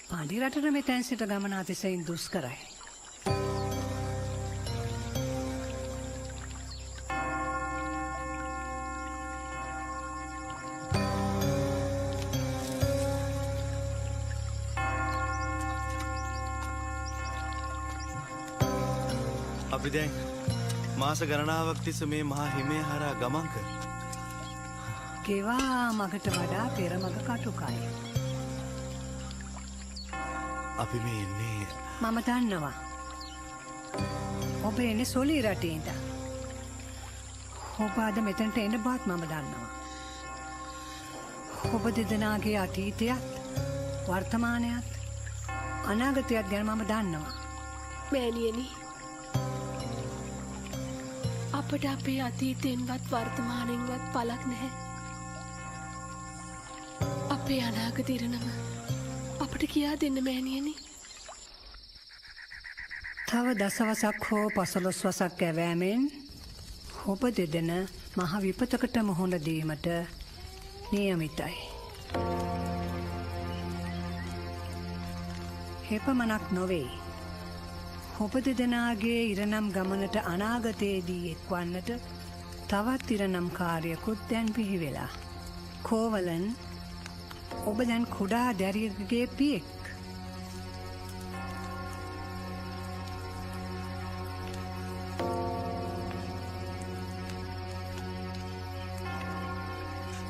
පඬි රටට මෙතැන් සිට ගමන අතිශයින් දුෂ්කරයි. අපි දැන් මාස ගණනාවක් තිස්ස මේ මහා හිමේ හරහා ගමන් කර. ගෙවා මගට වඩා පෙරමග කටුකයි. අපි මේ එන්නේ මම දන්නවා. ඔබ එන්නේ සොලී රටේට. ඔබ අද මෙතනට එන බවත් මම දන්නවා. ඔබ දෙදෙනාගේ අතීතයත් වර්තමානයත් අනාගතයත් ගැන මම දන්නවා. මෑණියනි, අපට අපේ අතීතයෙන්වත් වර්තමානෙන්වත් පළක් නැහැ. අපේ අනාගත ඉරණම අපට කියා දෙන්න මෑණියනි. තව දසවසක් හෝ 15 වසක් ඇවෑමෙන් ඔබ දෙදෙන මහ විපතකට මුහුණ දීමට නියමිතයි. හෙපමනක් නොවෙයි. ඔබ දෙදෙනාගේ ඉරනම් ගමනට අනාගතයේදී එක්වන්නට තවත් ඉරනම් කාර්යකුත් දැන් පිහිවෙලා. කෝවලන් ඔබ දැන් කුඩා දැරියකගේ පියෙක්.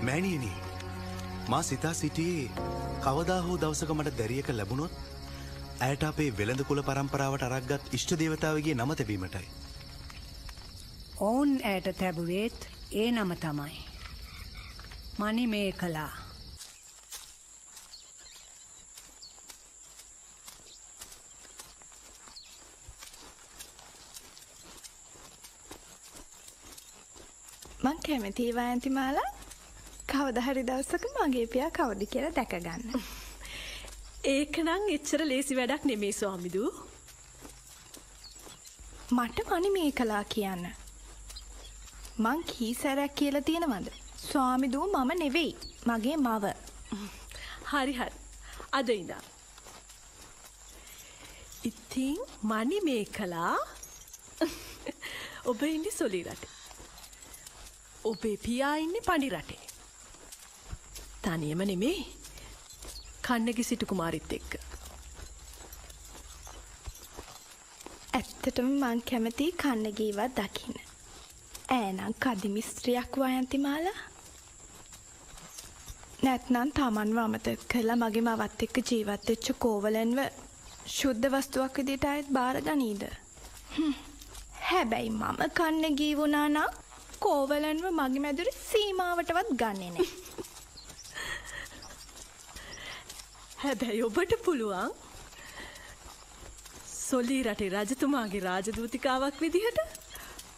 මෑණියනි මා සිතා සිටියේ කවදා හෝ දවසක මට දැරියක ලැබුණොත් ඇයට අපේ වෙළඳ කුල පරම්පරාවට අරක්ගත් ඉෂ්ට දේවතාවගේ නම තැබීමටයි. ඔවුන් ඇයට තැබුවේත් ඒ නම තමයි. මනි මේ කලා. මං කැමතියි වයන්ති මාලා කවදා හරි දවසක මගේ පියා කවුද කියලා දැක ගන්න. ඒකනම් එච්චර ලේසි වැඩක් නෙමේ ස්වාමිදූ. මට මනි මේ කලා කියන්න. මං කී සැරයක් කියලා තියෙනවද? ස්වාමිදූ මම නෙවෙයි. මගේ මව. හරි හරි. අද ඉඳන්. ඉතින් මනි මේ කලා ඔබ ඉන්නේ සොලි රටේ. ඔබේ පියා ඉන්නේ පණි රටේ. තනියම නෙමේ. කන්නගි සිටු කුමාරිත් එක්ක. ඇත්තටම මං කැමතියි කන්නගීවත් දකින්න. ඈනම් කදිමිස්ත්‍රියක් වයන්ති මාලා. නැත්නම් Tamanව අමතක කරලා මගේ මවත් එක්ක ජීවත් වෙච්ච කෝවලන්ව ශුද්ධ වස්තුවක් විදියට ආයෙත් බාර ගනීද? හැබැයි මම කන්නගී වුණා නම් කෝවලන්ව මගේ මැදුරේ සීමාවටවත් ගන්නෙ නෑ. හැබැයි ඔබට පුළුවන් සොලී රටේ රජතුමාගේ රාජදූතිකාවක් විදිහට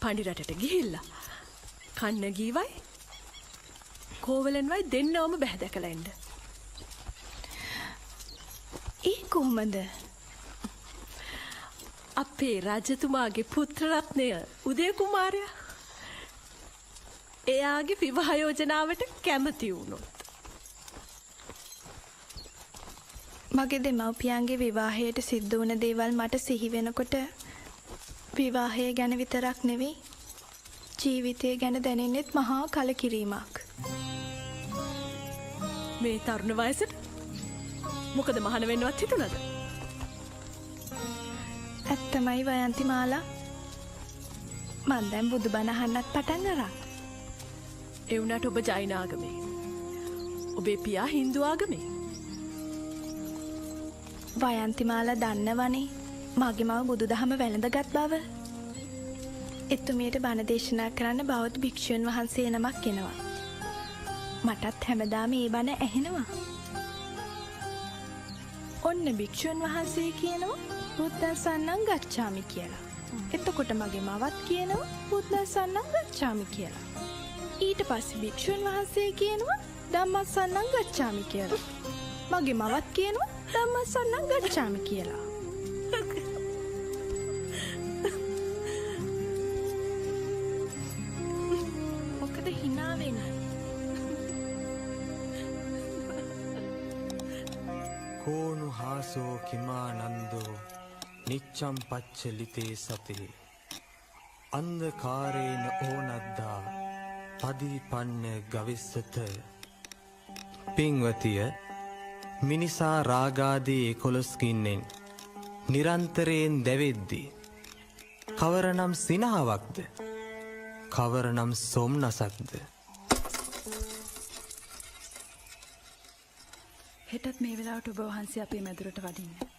පණි රටට ගිහිල්ලා කන්නගීවයි කෝවලන්වයි දෙන්නවම බැහැදකලා එන්න. ඒ කොහොමද? අපේ රජතුමාගේ පුත්‍ර රත්නය උදය කුමාරයා එයාගේ විවාහ යෝජනාවට කැමති වුණොත්. මගේ දෙමව්පියන්ගේ විවාහයට සිද්ධ වුණ දේවල් මට සිහි වෙනකොට විවාහය ගැන විතරක් නෙවෙයි ජීවිතය ගැන දැනෙන්නෙත් මහා කලකිරීමක්. මේ තරුණ වයසට මොකද මහාන වෙන්නවත් හිතුණද? ඇත්තමයි වයන්ති මාලා. මං දැන් බුදුබණ අහන්නත් පටන් අරන්. ඒ වුණාට ඔබ ජෛන ආගමේ. ඔබේ පියා හින්දු ආගමේ. වයන්ති මාලා දන්නවනේ මගේ මව බුදුදහම වැළඳගත් බව. එතුමියට බණ දේශනා කරන්න බෞද්ධ භික්ෂුන් වහන්සේ නමක් එනවා. මටත් හැමදාම ඒ බණ ඇහෙනවා. ඔන්න භික්ෂුන් වහන්සේ කියනවා බුද්ධං සරණං ගච්ඡාමි කියලා. එතකොට මගේ මවත් කියනවා බුද්ධං සරණං ගච්ඡාමි කියලා. ඊට පස්සේ භික්ෂුන් වහන්සේ කියනවා ධම්මං සරණං ගච්ඡාමි කියලා. මගේ මවත් කියනවා ධම්මං සරණං ගච්ඡාමි කියලා. මොකද hina වෙන්නේ? කෝනු හාසෝ කිමානන්දෝ නිච්ඡම් පච්චලිතේ සතේ අන්ධකාරේන ඕනද්දා පදීපන්න ගවිස්සත. පින්වතිය මිනිසා රාගාදී 11කින්නෙන් නිරන්තරයෙන් දැවෙද්දී කවරනම් සිනහවක්ද කවරනම් සොම්නසක්ද? හෙටත් මේ වෙලාවට ඔබ වහන්සේ අපේ මැදුරට වඩින්න.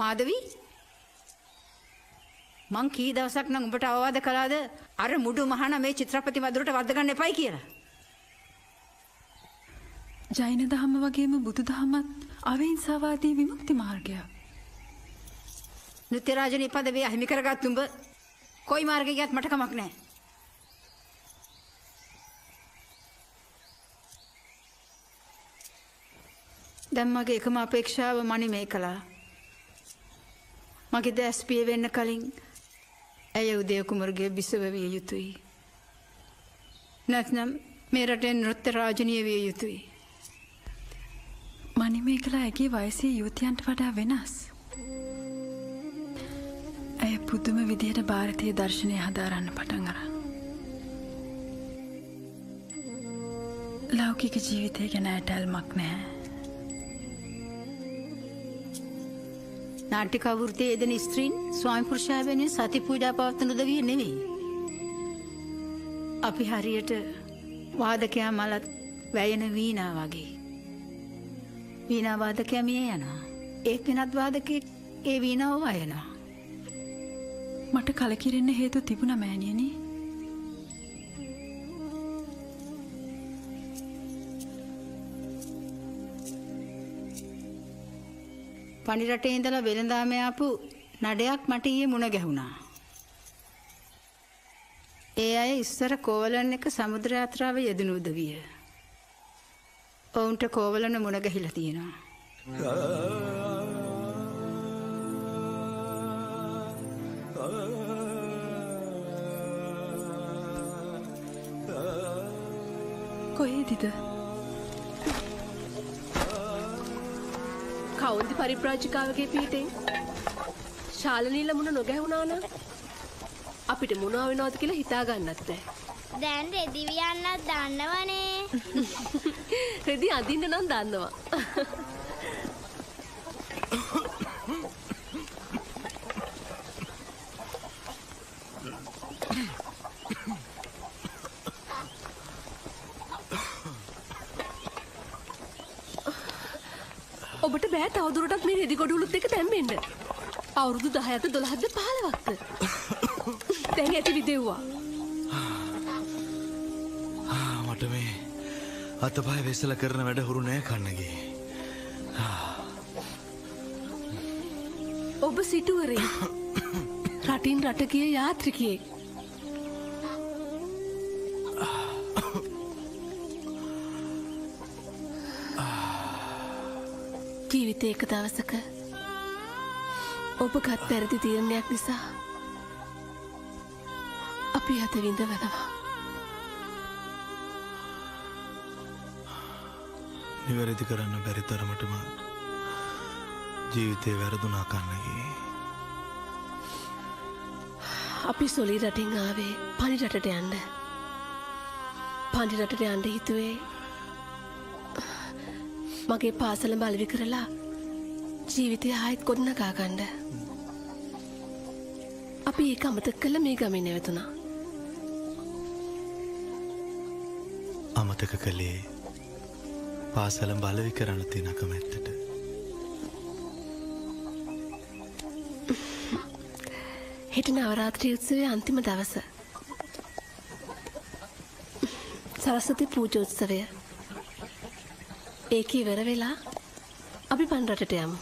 මාධවී මං කී දවසක් නම් උඹට අවවාද කළාද අර මුඩු මහාන මේ චිත්‍රපති මැදුරට වර්ධ ගන්න එපයි කියලා? ජෛන දහම වගේම බුදු දහමත් අවිහිංසාවාදී විමුක්ති මාර්ගයක්. නෘත්‍ය රාජනී පදවිය අහිමි කරගත් උඹ කොයි මාර්ගය ගියත් මට කමක් නැහැ. දැන් මගේ එකම අපේක්ෂාව මණිමේ කළා. මගේ දැස් පිය වෙන්න කලින් ඇය උදේ කුමරුගේ බිසව විය යුතුයි. නැත්නම් මේ රටේ නෘත්‍ය රාජනීය විය යුතුයි. මණිමේකලා ඇගේ වයසේ යුවතියන්ට වඩා වෙනස්. ඇය පුදුම විදියට ಭಾರತೀಯ දර්ශනය හදාරන්න පටන් අරන්. ලෞකික ජීවිතය ගැන ඇයට ඇල්මක් නැහැ. නාට්‍ය කවුරුතේ යෙදෙන ස්ත්‍රීන් ස්වාමි පුරුෂයා වෙනුවෙන් සති පූජා පවත්වන උදවිය නෙවෙයි. අපි හරියට වාදකයා මලත් වැයෙන වීණා වගේ. වීණා වාදකයා මිය යනවා. ඒත් වෙනත් වාදකයෙක් ඒ වීණාව වයනවා. මට කලකිරෙන්න හේතු තිබුණා මෑණියනි. පණිරටේ ඉඳලා වෙළඳාම ආපු නඩයක් මට ඊයේ මුණ ගැහුණා. ඒ අය ඉස්සර කෝවලන් එක සමුද්‍ර යාත්‍රාව යෙදුණු උදවිය. ඔවුන්ට කෝවලන මුණ ගැහිලා තියෙනවා. කොහේදද? කවුන්ති පරිබ්‍රාජිකාවගේ පිහිටෙන් ශාලනීල මුණ නොගැහුණා නම් අපිට මොනවා වෙනවද කියලා හිතා ගන්නත් බැහැ. දැන් රෙදි වියන්නත් දන්නවනේ. රෙදි අදින්න නම් දන්නවා. ඔබට බෑ තවදුරටත් මේ රෙදි ගොඩුලුත් එක දැම්මෙන්න. අවුරුදු 10ද 12ද 15ද. දැන් ඇති විදෙව්වා. මට මේ අතපය වෙස්සල කරන වැඩ හුරු නෑ කන්නගේ. ඔබ සිටුවරේ. රටින් රට ගිය යාත්‍රිකයෙක්. ජීවිතේ එක දවසක ඔබ ගත් වැරදි තීරණයක් නිසා අපි අත විඳවනවා. නිවැරදි කරන්න බැරි තරමටම ජීවිතේ වැරදුනා කන්නගේ. අපි සොලි රටින් ආවේ පණි රටට යන්න. පණි රටට යන්න හිතුවේ මගේ පාසල බලවි කරලා ජීවිතය ආයෙත් ගොඩනගා ගන්න. අපි ඒක අමතක කළා මේ ගමේ නැවතුණා. අමතක කළේ පාසල බලවි කරන්න තියෙන කමැත්තට. හෙට නවරාත්‍රි උත්සවයේ අන්තිම දවස. සරස්වති පූජෝත්සවය. ඒක ඉවර වෙලා අපි පන් රටට යමු.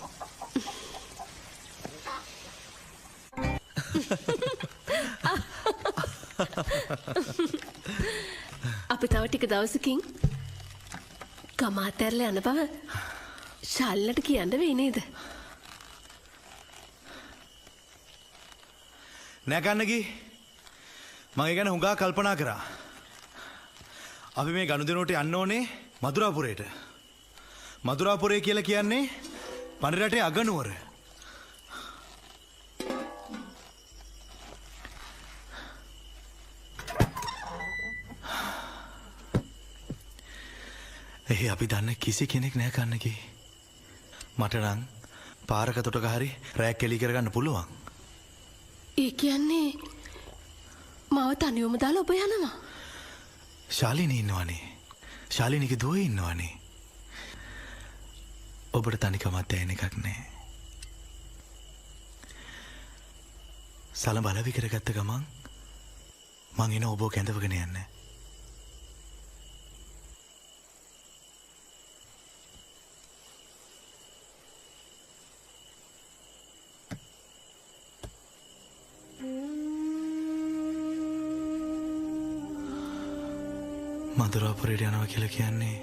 අපි තව ටික දවසකින් ගම අතහැරලා යන බව ශාලිනට කියන්න වෙයි නේද? නෑ කන්නගී, මගේ ගැන හුඟා කල්පනා කරා. අපි මේ ගනුදෙනුවට යන්න ඕනේ මදුරාපුරයට. මදුරාපුරේ කියලා කියන්නේ පණිරටේ අගනුවර. එහි අපි දන්න කිසි කෙනෙක් නෑ කන්නකි. මට නම් පාරක තොටක හරි රැක් කෙලි කරගන්න පුළුවන්. ඒ කියන්නේ මාව තනියම දාලා ඔබ යනවා. ශාලිනී ඉන්නවනේ. ශාලිනීගේ දුව ඉන්නවනේ. ඔබට තනිකමත් දැනෙන එකක් නෑ. සල බලවි කරගත්ත ගමන් මං එන ඔබ කැඳවගෙන යන්න. මදුරාපුරයට යනවා කියලා කියන්නේ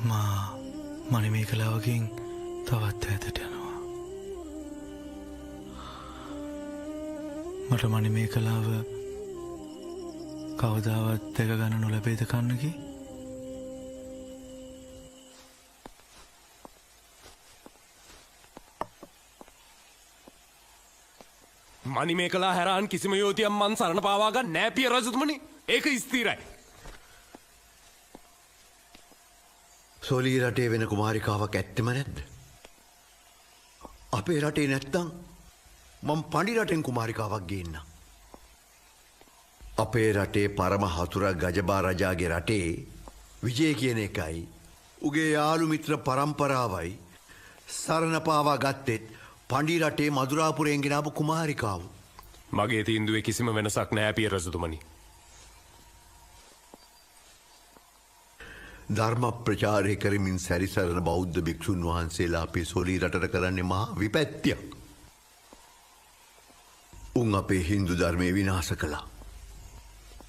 මා මනිමේ කලාවකින් තවත් ඇතට යනවා. මට මනිමේ කලාව කවදාවත් දෙක ගන්න නොලැබේද කන්නකි? මනි මේ කලා හැරාන් කිසිම යෝතියක් මන් සරණ පාවාගන්න නෑ පිය රජතුමනි. ඒක ස්ථිරයි. සොලී රටේ වෙන කුමාරිකාවක් ඇත්තෙම නැද්ද? අපේ රටේ නැත්තම් මම පණි රටෙන් කුමාරිකාවක් ගේන්න. අපේ රටේ පරම හතුර ගජබා රජාගේ රටේ විජය කියන එකයි උගේ යාළු මිත්‍ර පරම්පරාවයි සරණ පාවා ගත්තෙත් පණ්ඩි රටේ මදුරාපුරයෙන් ගෙනාපු කුමාරිකාව. මගේ තීන්දුවේ කිසිම වෙනසක් නෑ පිය රජතුමනි. ධර්ම ප්‍රචාරය කරමින් සැරිසරන බෞද්ධ භික්ෂුන් වහන්සේලා අපේ සොලී රටට කරන්නේ මහා විපැත්තියක්. උන් අපේ හින්දු ධර්මය විනාශ කළා.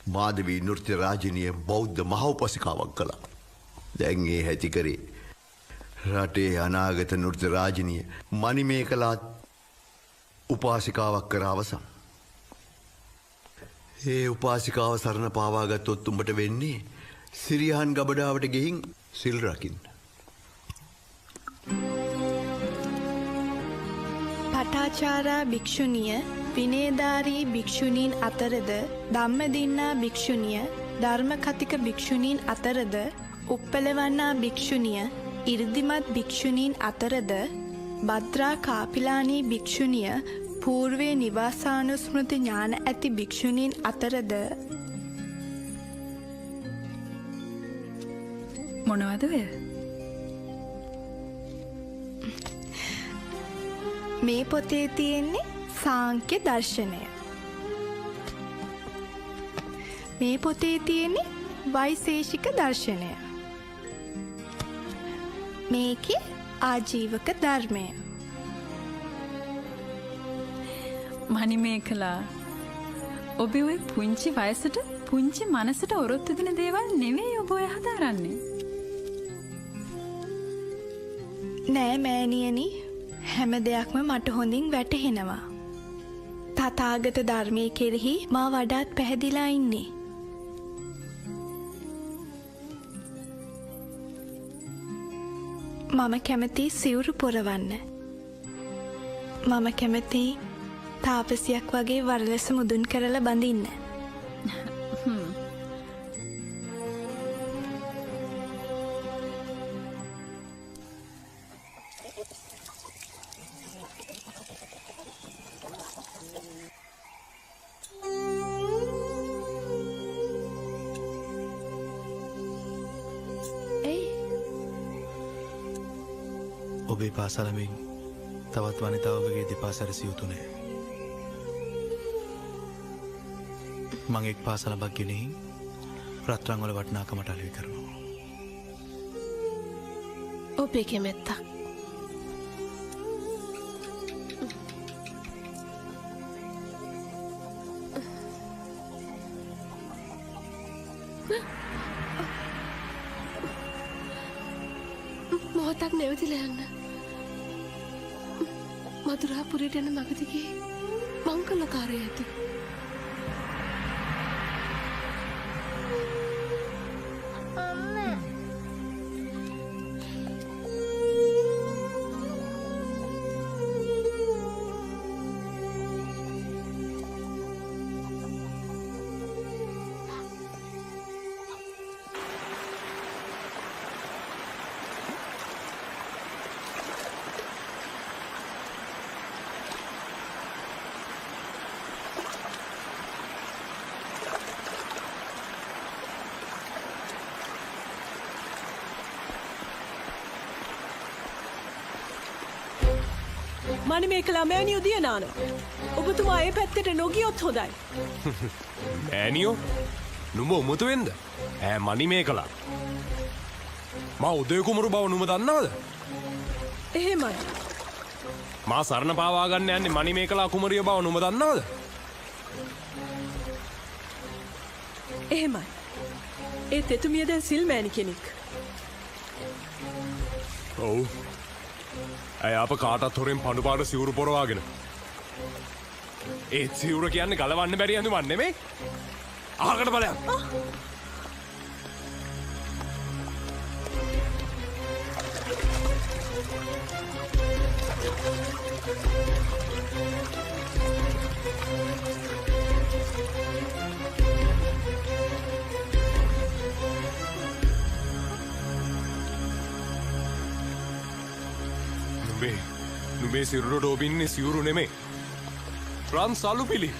මාධවී නෘත්‍ය රාජිනිය බෞද්ධ මහෝපසිකාවක් කළා. දැන් ඒ හැටි කරේ රටේ අනාගත නෘත්‍ය රාජිනිය මනිමේ කලාත් උපාසිකාවක් කර අවසන්. ඒ උපාසිකාව සරණ පාවාගත්තොත් උඹට වෙන්නේ සිරියහන් ගබඩාවට ගෙහින් සිල් රකින්න. පටාචාරා භික්ෂුණිය විනේධාරී භික්ෂුණීන් අතරද ධම්මදින්නා භික්ෂුණිය ධර්මකතික භික්ෂුණීන් අතරද උප්පලවන්නා භික්ෂුණිය ඉර්දිමත් භික්ෂුණීන් අතරද භද්‍රා කාපිලානී භික්ෂුණිය పూర్වේ නිවාසානුස්මෘති ඥාන ඇති භික්ෂුණීන් අතරද මොනවද ඔය? මේ පොතේ තියෙන්නේ සාංඛ්‍ය දර්ශනය. මේ පොතේ තියෙන්නේ වෛශේෂික දර්ශනය. මේකේ ආජීවක ධර්මය. මනිමේ කලා ඔබ ඔය පුංචි වයසට පුංචි මනසට ඔරොත්තු දෙන දේවල් නෙවෙයි ඔබ ඔය හදාරන්නේ. නෑ මෑණියනි, හැම දෙයක්ම මට හොඳින් වැටහෙනවා. තථාගත ධර්මයේ කෙරෙහි මා වඩාත් පැහැදිලා ඉන්නේ. මම කැමති සිවුරු පොරවන්න. මම කැමති තාපසියක් වගේ වරලෙස මුදුන් කරලා බඳින්න. ඔබේ පාසලමින් තවත් වනිතාවකගේ දෙපා සැරසිය යුතු නෑ. මං එක් පාසලක් ගෙනෙහි රත්රන්වල වටිනාකමට අලෙවි කරනවා. ඔබේ කැමැත්තක්. මොහොතක් නැවතිලා යන්න. මදුරාපුරයට යන මගදිගේ මංකල කාර්යය ඇති. මනි මේ කලා මෑනියෝ දියනාන. ඔබතුමා ඒ පැත්තට නොගියොත් හොඳයි. මෑනියෝ නුඹ උමුතුවෙන්ද? ඈ මනි මේ කලා. මා උදය කුමරු බව නුඹ දන්නවද? එහෙමයි. මා සරණ පාවා ගන්න යන්නේ මනි මේ කලා කුමරිය බව නුඹ දන්නවද? එහෙමයි. ඒත් එතුමිය දැන් සිල් මෑණි කෙනෙක්. ඔව්. ඇය අප කාටත් හොරෙන් පඳුපාට සිවුරු පොරවාගෙන. ඒත් සිවුර කියන්නේ ගලවන්න බැරි ඇඳුමක් නෙමෙයි. අහකට බලයන්. නුඹේ සිරුරට ඔබින්නේ සිවුරු නෙමේ. රන් සලු පිළි.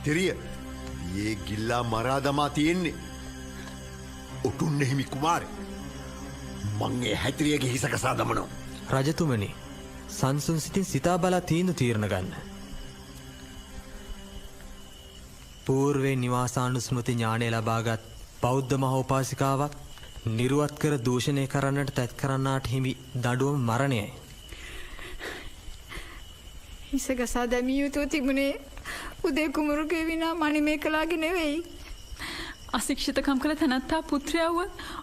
තිරිය ඒ ගිල්ලා මරා දමා තියෙන්නේ ඔටුන්න හිමි කුමාරය. මංගේ හැතිරියගේ හිසකසා දමනවා. රජතුමනි සංසුන් සිතින් සිතා බලා තීන්දු තීරණ ගන්න. පූර්වේ නිවාසානු ස්මෘති ඥානය ලබාගත් බෞද්ධ මහෝපාසිකාවක් නිරුවත් කර දූෂණය කරන්නට තැත් කරන්නාට හිමි දඩුවම මරණයයි. හිසගසා දැමිය යුතුව තිබුණේ උදේ කුමරුගේ විනා මණිමේ කලාගේ නෙවෙයි. අශික්ෂිතකම් කළ තැනැත්තා පුත්‍රයාව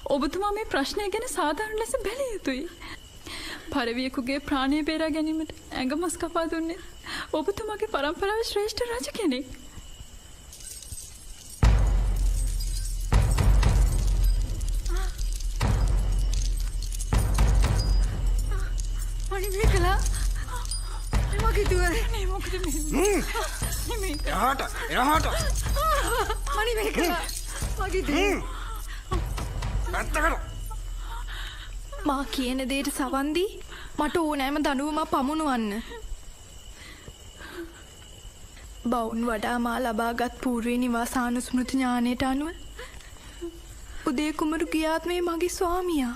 ඔබතුමා මේ ප්‍රශ්නය ගැන සාධාරණ ලෙස බැලිය යුතුයි. පරවියෙකුගේ ප්‍රාණය බේරා ගැනීමට ඇඟමස් කපා දුන්නේ ඔබතුමාගේ පරම්පරාවේ ශ්‍රේෂ්ඨ රජ කෙනෙක්. මණිමේ කලා මගේ දුවරේ නේ මොකද මේ එහාට මණිමේ කලා මගේ දුව පැත්තකට මා කියන දෙයට සවන් දී මට ඕනෑම දඬුවමක් පමුණුවන්න. බවුන් වඩා මා ලබාගත් පූර්වයේ නිවාසානුස්මෘති ඥානයට අනුව උදේ කුමරු ගියාත්මේ මගේ ස්වාමියා.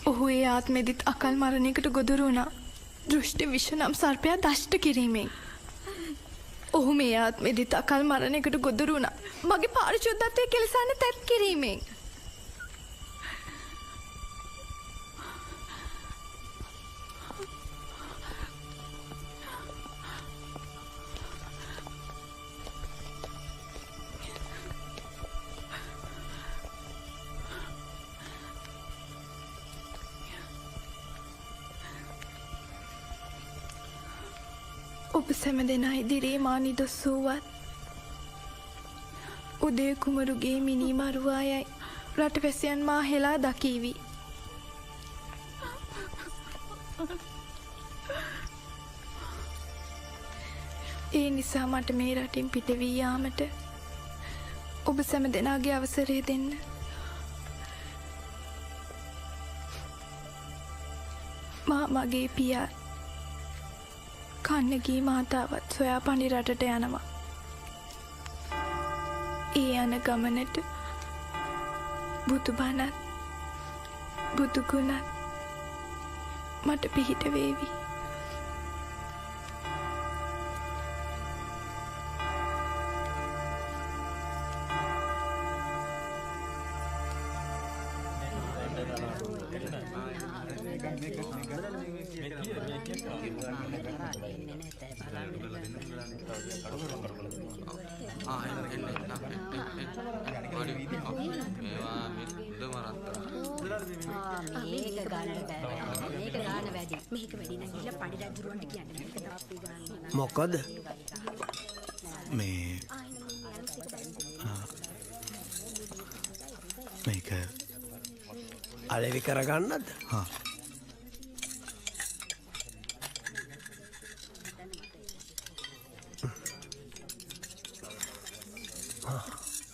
ඔහු ඒ ආත්මෙදිත් අකල් මරණයකට ගොදුරු වුණා. දෘෂ්ටි විෂ නම් සර්පයා දෂ්ට කිරීමෙන්. ඔහු මේ ආත්මෙදිත් අකල් මරණයකට ගොදුරු වුණා. මගේ පාරිශුද්ධත්වය කෙලසන්න තැත් කිරීමෙන්. ඔබ සැම දෙනා ඉදිරියේ මා නිදොස් වූවත් උදේ කුමරුගේ මිනී මරුවායයි රටවැසියන් මා හෙලා දකීවි. ඒ නිසා මට මේ රටින් පිට වී යාමට ඔබ සැම දෙනාගේ අවසරය දෙන්න. මා මගේ පියා කන්නගී මාතාවත් සොයා පණි රටට යනවා. ඒ යන ගමනට බුදුබණත් බුදුගුණත් මට පිහිට වේවි. මොකද මේ මේක අලෙවි කරගන්නද?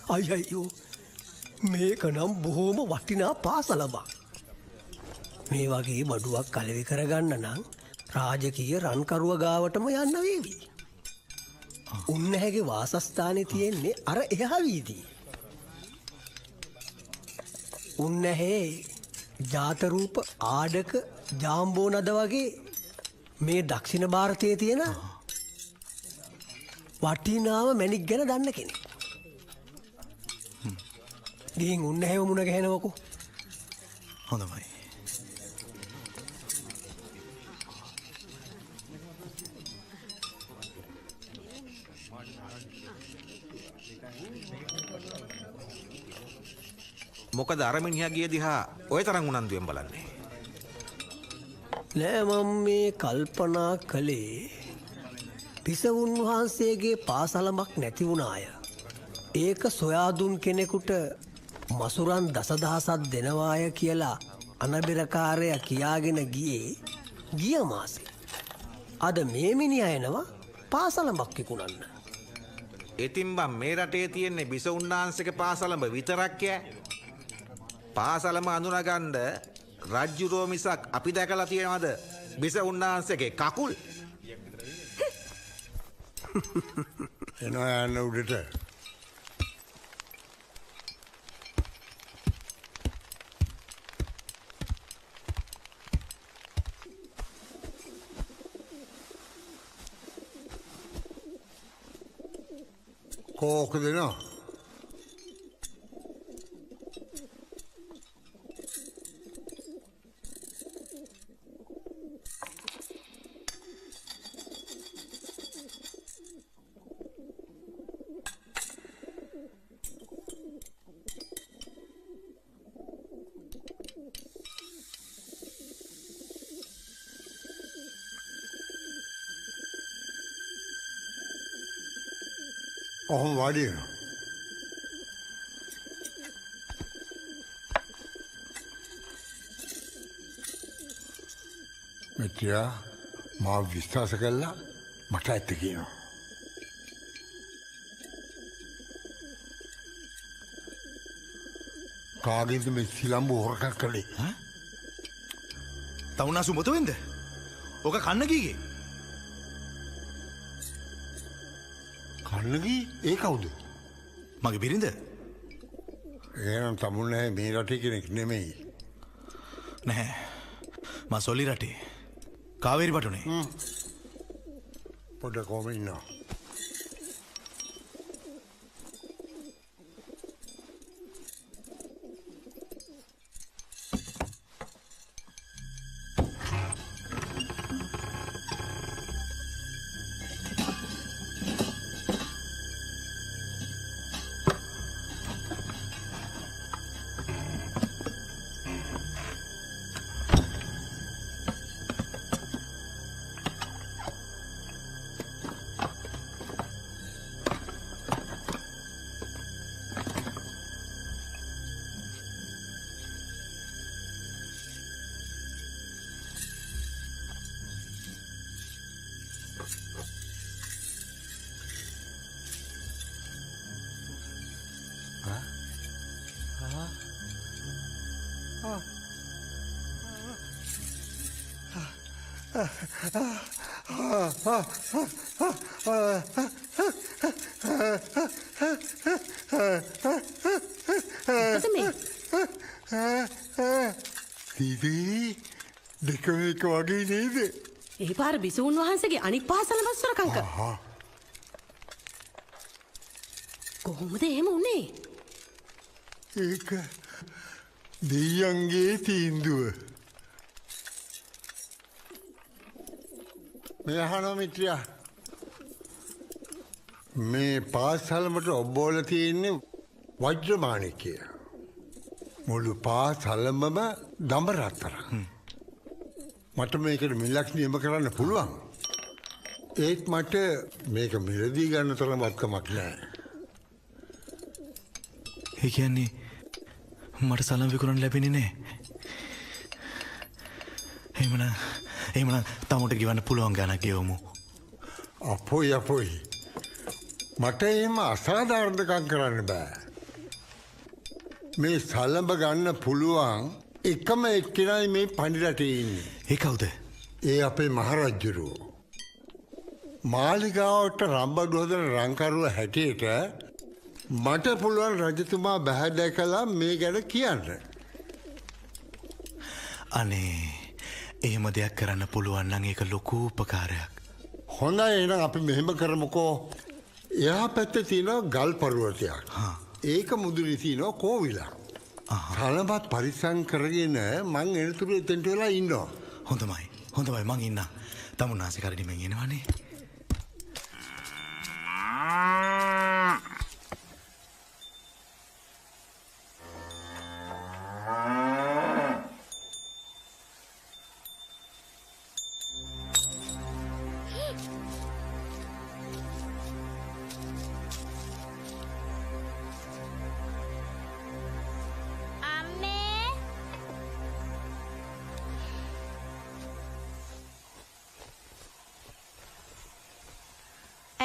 අයියෝ මේක නම් බොහෝම වටිනා පාසලබක්. මේ වගේ බඩුවක් කලවි කරගන්න නම් රාජකීය රන්කරුව ගාවටම යන්න වේවි. උන්නැහැගේ වාසස්ථානය තියෙන්නේ අර එහා වීදී. උන්නැහේ ජාතරූප ආඩක ජාම්බෝනද වගේ මේ දක්ෂිණ භාරතයේ තියෙන වටිනාම මැණික් ගැන දන්න කෙනෙක්. ගිහින් උන්නැහේව මුණ ගැහෙනවකෝ. හොඳයි. මොකද අරමිනියා ගිය දිහා ඔය තරම් උනන්දුවෙන් බලන්නේ. නෑ මම මේ කල්පනා කළේ පිසවුන් වහන්සේගේ පාසලමක් නැති වුණාය. ඒක සොයා දුන් කෙනෙකුට මසුරන් දසදහසක් දෙනවාය කියලා අනබෙරකාරයා කියාගෙන ගියේ ගිය මාසේ. අද මේ මිනිහා එනවා පාසලමක් විකුණන්න. ඉතින් බං මේ රටේ තියෙන්නේ බිසවුන්නාන්සේගේ පාසලම විතරක් ඈ. පාසලම අඳුනගන්න රජ්ජුරුව මිසක් අපි දැකලා තියෙනවද බිසවුන්නාන්සේගේ කකුල්? එනවා යන්න උඩට. කෝක දෙනවා. ඔහොම වාඩි වෙනවා. මෙච්චර මාව විශ්වාස කළා මට ඇත්ත කියනවා. කාගෙන්ද මේ සිලම්බු හොරකම් කළේ? තවුනාසු මොතවෙන්ද? ඕක කන්න ගීගේ. කන්නගී ඒ කවුද? මගේ බිරිඳ. එහෙනම් තමුන් නැහැ මේ රටේ කෙනෙක් නෙමෙයි. නැහැ. මා සොලි රටේ. කාවේරි පටුනේ. පොඩ කොහොම ඉන්නවා. දීදී දෙකම එක වගේ නේද? ඒ පාර බිසවුන් වහන්සේගේ අනික් පාසලම සොරකම් කර. කොහොමද එහෙම උනේ? ඒක දෙයියන්ගේ තීන්දුව. මේ අහනවා මිත්‍රයා. මේ පාසලමට ඔබෝල තියෙන්නේ වජ්‍රමාණිකය. මුළු පාසලමම දඹ රත්තරන්. මට මේකට මිලක් නියම කරන්න පුළුවන්. ඒත් මට මේක මිලදී ගන්න තරම් වත්කමක් නැහැ. ඒ කියන්නේ මට සලම් විකුණන්න ලැබෙන්නේ නැහැ. එහෙමනම් තමුට ගෙවන්න පුළුවන් ගානක් ගෙවමු. අපොයි. මට එහෙම අසාධාරණකම් කරන්න බෑ. මේ සලඹ ගන්න පුළුවන් එකම එක්කෙනයි මේ පඬිරටේ ඉන්නේ. ඒ කවුද? ඒ අපේ මහරජුරෝ. මාලිගාවට රම්බඩු හදන රංකරුව හැටියට මට පුළුවන් රජතුමා බැහැ දැකලා මේ ගැන කියන්න. අනේ එහෙම දෙයක් කරන්න පුළුවන් නම් ඒක ලොකු උපකාරයක්. හොඳයි එහෙනම් අපි මෙහෙම කරමුකෝ. එහා පැත්තේ තියෙන ගල් පර්වතයක්. ඒක මුදුනේ තියෙන කෝවිලක්. සලමත් පරිස්සම් කරගෙන මං එනතුරු එතෙන්ට වෙලා ඉන්නවා. හොඳයි මං ඉන්න. තමුන්නාසේ කරඩිමෙන් එනවනේ.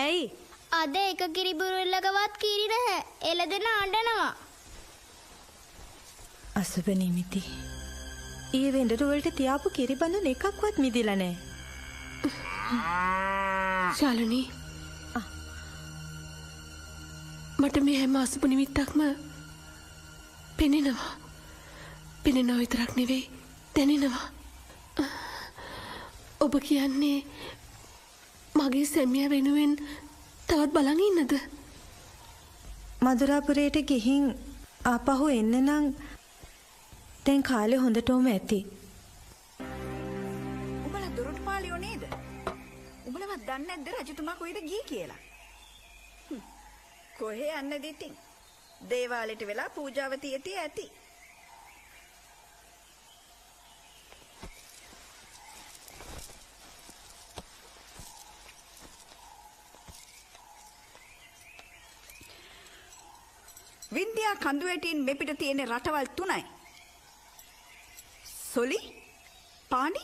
ඇයි අද එක කිරිබුරුල්ලකවත් කිරි නැහැ. එළදෙන අඬනවා. අසුබ නිමිති. ඊ වෙඬරු වලට තියාපු කිරි බඳුන් එකක්වත් මිදිලා නැහැ. ශාලනී. මට මේ හැම අසුබ නිමිත්තක්ම පෙනෙනවා. පෙනෙනවා විතරක් නෙවෙයි දැනෙනවා. ඔබ කියන්නේ මගේ සැමියා වෙනුවෙන් තවත් බලන් ඉන්නද? මදුරාපුරයට ගිහින් ආපහු එන්න නම් දැන් කාලේ හොඳටම ඇති. උඹලා දොරටු පාලියෝ නේද? උඹලවත් දන්නේ නැද්ද රජතුමා කොහෙද ගියේ කියලා? කොහේ යන්නද ඉතින්? දේවාලෙට වෙලා පූජාව තියති ඇති. වින්දියා කඳුවැටින් මෙපිට තියෙන රටවල් 3යි. සොලි, පානි,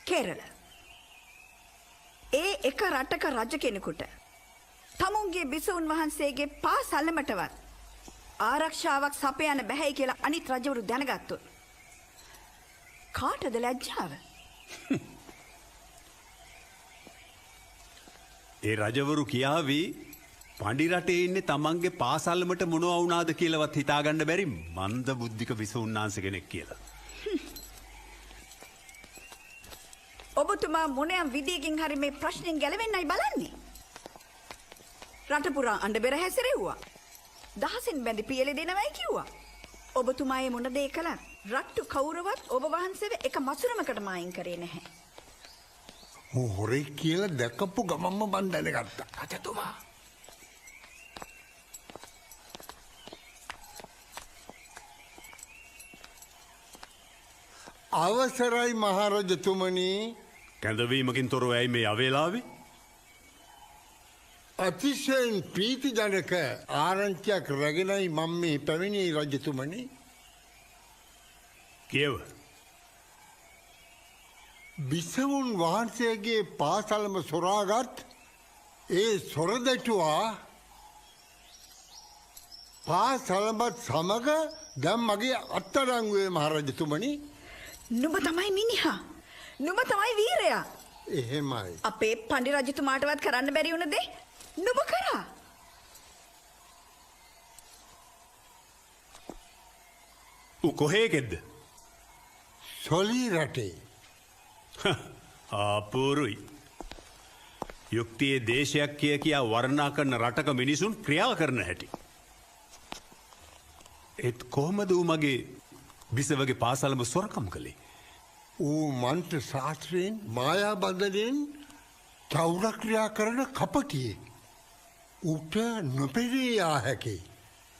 කේරළ. ඒ එක රටක රජ කෙනෙකුට තමුන්ගේ බිසවුන් වහන්සේගේ පා සල්ලමටවත් ආරක්ෂාවක් සපයන්න බැහැ කියලා අනිත් රජවරු දැනගත්තොත් කාටද ලැජ්ජාව? ඒ රජවරු කියාවි පණ්ඩි රටේ ඉන්නේ තමන්ගේ පාසල්ලමට මොනවා වුණාද කියලාවත් හිතාගන්න බැරි මන්ද බුද්ධික විසුණුනාංශ කෙනෙක් කියලා. ඔබතුමා මොනෑම් විදියකින් හරි මේ ප්‍රශ්නෙන් ගැලවෙන්නයි බලන්නේ. රට පුරා අඬ බෙර හැසිරෙව්වා. දහසෙන් බැඳි පියලෙ දෙනවයි කිව්වා. ඔබතුමා ඒ මොන දේ කළත් රට්ටු කවුරවත් ඔබ වහන්සේව එක මසුරමකටම අයින් කරේ නැහැ. හොරේ කියලා දැකපු ගමම්ම මන් දැනගත්තා. රජතුමා අවසරයි මහරජතුමනි. කැඳවීමකින් තොරව ඇයි මේ අවේලාවේ? අතිශයින් ප්‍රීතිජනක ආරංචියක් රැගෙනයි මම මේ පැමිණි රජතුමනි. කියව. බිසවුන් වහන්සේගේ පාසලම සොරාගත් ඒ සොරදැටුවා පාසලමත් සමග දැන් මගේ අත්අඩංගුවේ මහරජතුමනි. නුඹ තමයි මිනිහා. නුඹ තමයි වීරයා. එහෙමයි. අපේ පණ්ඩි රජතුමාටවත් කරන්න බැරි වුණ දේ නුඹ කරා. කොහේකෙද්ද? සොලි රටේ. අපූරුයි. යුක්තියේ දේශයක් කියා වර්ණනා කරන රටක මිනිසුන් ක්‍රියා කරන හැටි. ඒත් කොහොමද ඌ මගේ බිසවගේ පාසලම සොරකම් කළේ? ඌ මන්ත්‍ර ශාස්ත්‍රයෙන් මායා බන්ධනයෙන් චෞරක්‍රියා කරන කපටියෙක්. ඌට නොපෙනී යා හැකියි.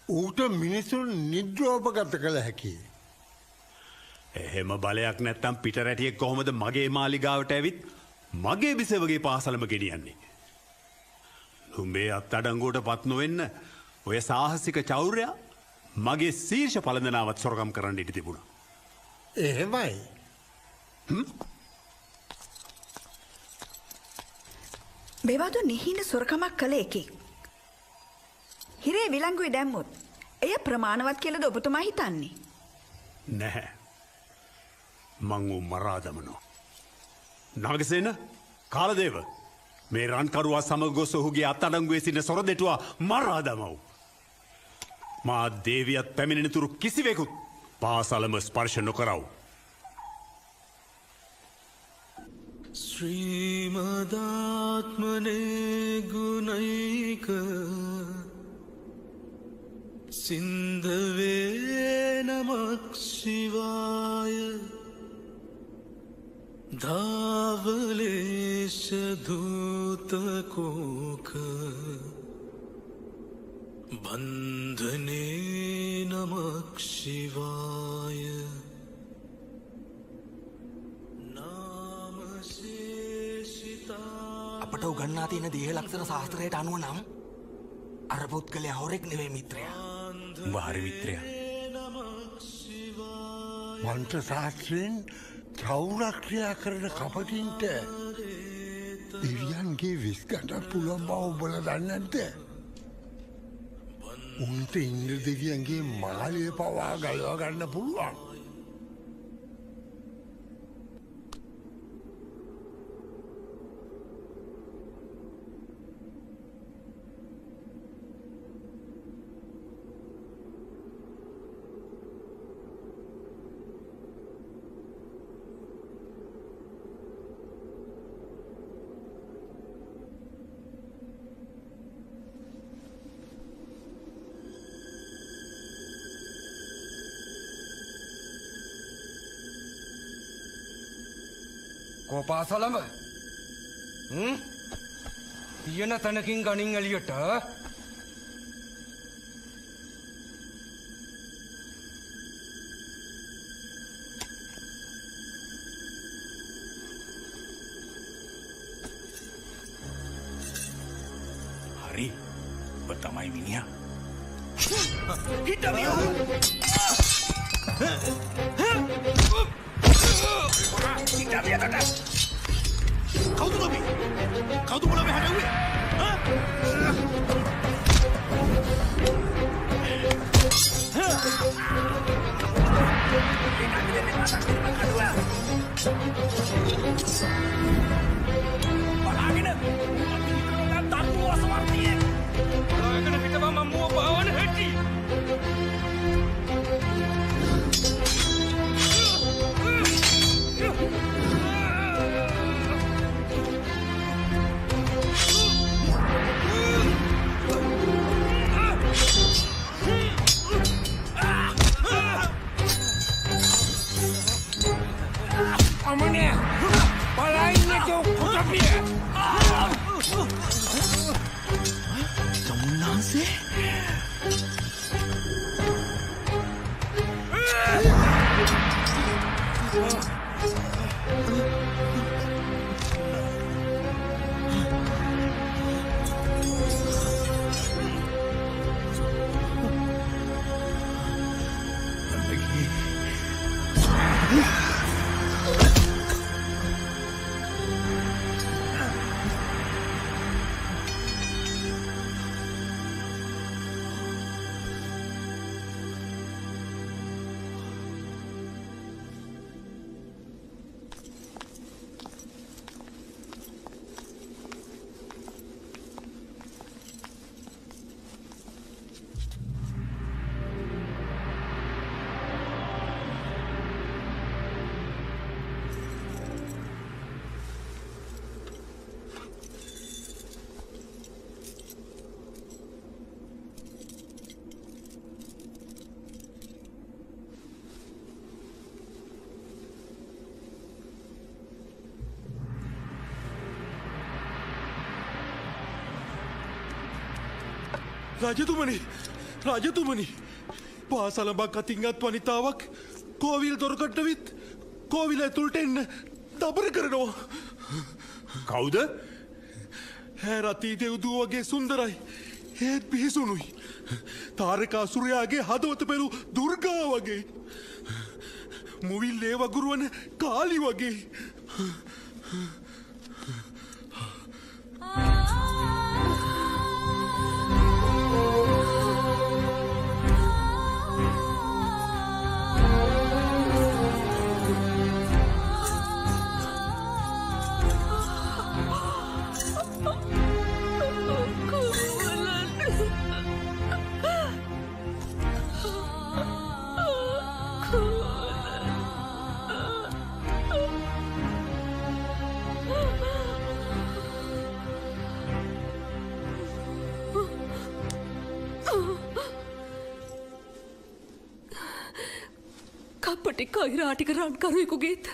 ඌට මිනිසුන් නිද්‍රෝපගත කළ හැකියි. එහෙම බලයක් නැත්තම් පිටරැටියෙක් කොහොමද මගේ මාලිගාවට ඇවිත් මගේ බිසවගේ පාසලම ගෙනියන්නේ? නුඹේ අත්අඩංගුවට පත් නොවෙන්න ඔය සාහසික චෞර්යයා මගේ ශීර්ෂ පළඳනාවත් සොරකම් කරන්න ඉඩ තිබුණා. එහෙමයි. බෙවදු නිහින සොරකමක් කළ එකෙක් හිරේ විලංගුවේ දැම්මොත් එය ප්‍රමාණවත් කියලාද ඔබතුමා හිතන්නේ? නැහැ. මං ඌ මරා දමනවා. නාගසේන, කාලදේව, මේ රන්කරුවා සමග ගොස් ඔහුගේ අත්අඩංගුවේ සිටින සොරදෙටුවා මරා දමව්. මා දේවියත් පැමිණෙනතුරු කිසිවෙකුත් පාසලම ස්පර්ශ නොකරව. श्रीमदात्मने गुणैक सिन्धवे नमः शिवाय धावलेश धूतकोक बन्धने नमः शिवाय අපට උගන්නා තියෙන දේහ ලක්ෂණ ශාස්ත්‍රයට අනුව නම් අර පුද්ගලයා හොරෙක් නෙවෙයි මිත්‍රයා. උඹ හරි මිත්‍රයා. මන්ත්‍ර ශාස්ත්‍රයෙන් චෞරක්‍රියා කරන කපටින්ට දෙවියන්ගේ විස් ගන්න පුළුවන් බව ඔබලා දන්නේ නැද්ද? උන්ට ඉන්ද්‍ර දෙවියන්ගේ මාළය පවා ගලව ගන්න පුළුවන්. කෝපාසලම තියෙන තැනකින් ගනින් එලියට හරි ඔබ තමයි මිනිහා කවුද නොබී? කවුද මොළ මෙහාට එව්වේ? බලාගෙන තත්තු අසවර්තියේ බලාගෙන හිටපන් මම මුව පාවන හැටි අමනේ බලයින්නේ කොටපිය තමුන්නාන්සේ රජතුමනි පාසලබක් අතිංගත් වනිතාවක් කෝවිල් දොරකට්ටවිත් කෝවිල ඇතුළට එන්න දබර කරනවා. කවුද? හැරතී දෙව්දුව වගේ සුන්දරයි ඒත් පිහිසුනුයි. තාරකා සුරයාගේ හදවත පෙරු දුර්ගා වගේ. මුවිල්ලේ වගුරුවන කාලි වගේ. කප්පටි කයිරාටික රන්කරුවෙකුගේත්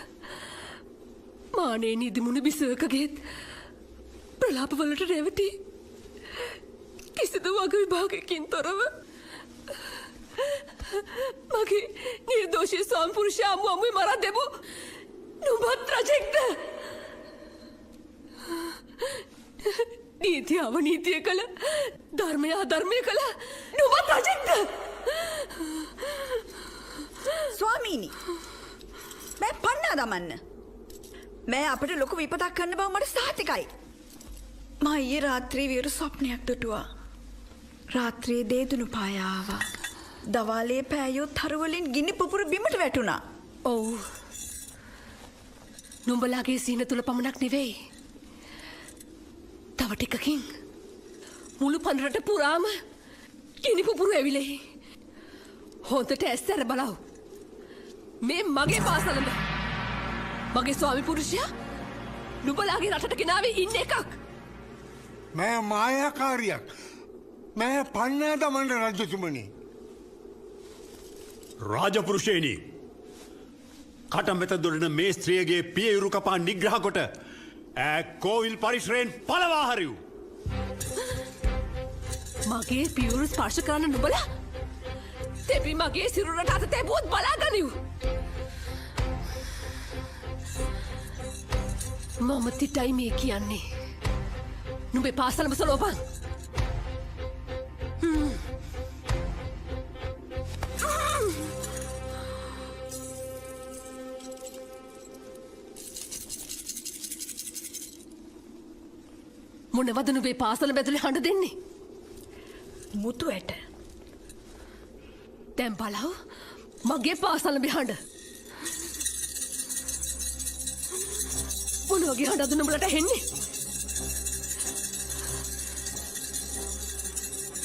මානේ නිදිමුණ බිසවකගේත් ප්‍රලාපවලට රැවටි කිසිදු වග විභාගකින් තොරව මගේ නිර්දෝෂී ස්වාමිපුරුෂයා අමුවේ මරා දෙමු නුඹත් රජෙක්ද නීතිය අවනීතිය කළ ධර්මය අධර්මය කළ නුඹත් රජෙක්ද ස්වාමීනි මෑ පන්නා දමන්න මෑ අපට ලොකු විපතක් කරන්න බව මට සහතිකයි මා ඊයේ රාත්‍රී විවර ස්වප්නයක් දුටුවා රාත්‍රියේ දේදුණු පායාවා දවාලේ පෑයොත් හරවලින් ගිනි පුපුරු බිමට වැටුණා ඔව් නුඹලාගේ සීන තුල පමණක් නෙවෙයි තව ටිකකින් මුළු පනරට පුරාම ගිනි පුපුරු ඇවිලෙහි හොඳට ඇස්සැර බලව මේ මගේ පාසලම මගේ ස්වාමි පුරුෂයා නුඹලාගේ රටට ගෙනාවේ ඉන්න එකක් මෑ මායාකාරියක් මෑ පන්නා දමන්න රජතුමනි රාජපුරුෂේනි කටමෙත දොරන මේ ස්ත්‍රියගේ පියයුරු කපා නිග්‍රහ කොට කෝවිල් පරිශ්‍රයෙන් පලවා හරිව් මගේ පියවරු ස්පර්ශ කරන්න නුඹලා තෙපි මගේ සිරුරට අත තැබුවොත් බලා ගනිව් මම තිටයි මේ කියන්නේ නුඹේ පාසලම සලෝපන් මොනවද නුඹේ පාසල බැදලේ හඬ දෙන්නේ මුතු ඇට දැන් බලව මගේ පාසල බිහඬ මොන වගේ හඬද නුඹලට හෙන්නේ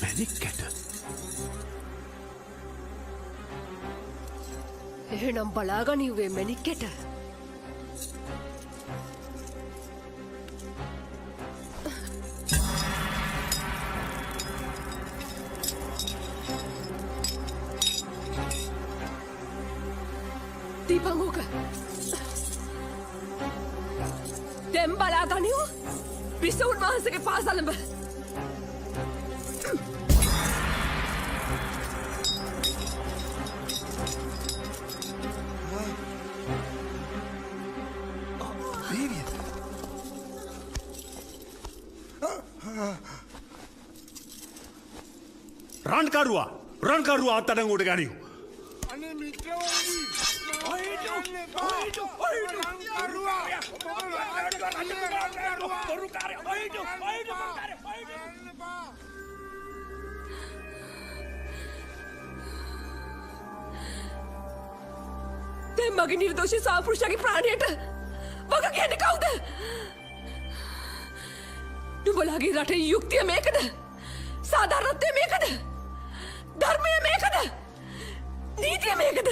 මැණික්කට එහෙනම් බලාගනිව්වේ මැණික්කට දීපංගෝක දැන් බලාගනිව් බිසවුන් වහන්සේගේ පාසලඹ රන්කරුවා අත්අඩංගුවට ගනිව් අනේ මිත්‍රවරුනි දැන් මගේ නිර්දෝෂී සාපුරුෂයාගේ ප්‍රාණයට වග කියන්නේ කවුද? නුඹලාගේ රටේ යුක්තිය මේකද? සාධාරණත්වය මේකද? ධර්මය මේකද? නීතිය මේකද?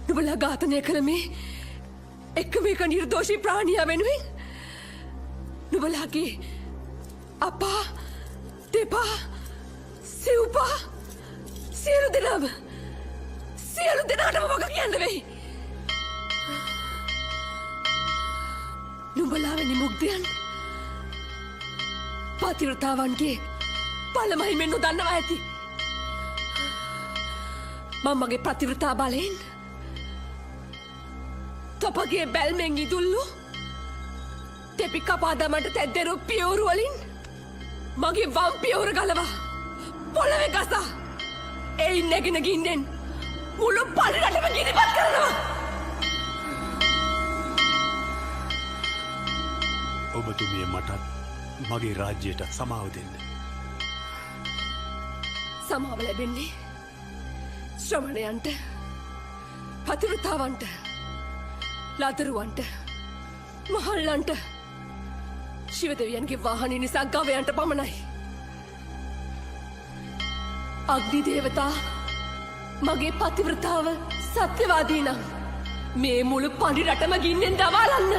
නුඹලා ඝාතනය කළ මේ එක්කම එක නිර්දෝෂී ප්‍රාණියා වෙනුවෙන් නුඹලාගේ අපා දෙපා සිව්පා සියලු දෙනාටම වග කියන්න වෙයි. නුඹලා වැනි මුග්ධයන් පතිව්‍රතාවන්ගේ පළමහිමෙන් නොදන්නවා ඇති. මම මගේ පතිව්‍රතා බලයෙන් තොපගේ බැල්මෙන් ඉදුල්ලු තෙපි කපා දමට තැද්දෙරු පියවරු වලින් මගේ වම් පියවර ගලවා පොළවේ ගසා එයින් නැගෙන ගින්නෙන් මුළු පරිරටම ගිනිපත් කරනවා. ඔබතුමිය මටත් මගේ රාජ්‍යයට සමාව දෙන්න. සමාව ලැබෙන්නේ ශ්‍රමණයන්ට පතිව්‍රතාවන්ට ලදරුවන්ට මහල්ලන්ට ශිවදෙවියන්ගේ වාහනය නිසා ගවයන්ට පමණයි. අග්නි දේවතා මගේ පතිව්‍රතාව සත්‍යවාදී නම් මේ මුළු පරිරටම ගින්නෙන් දවාලන්න.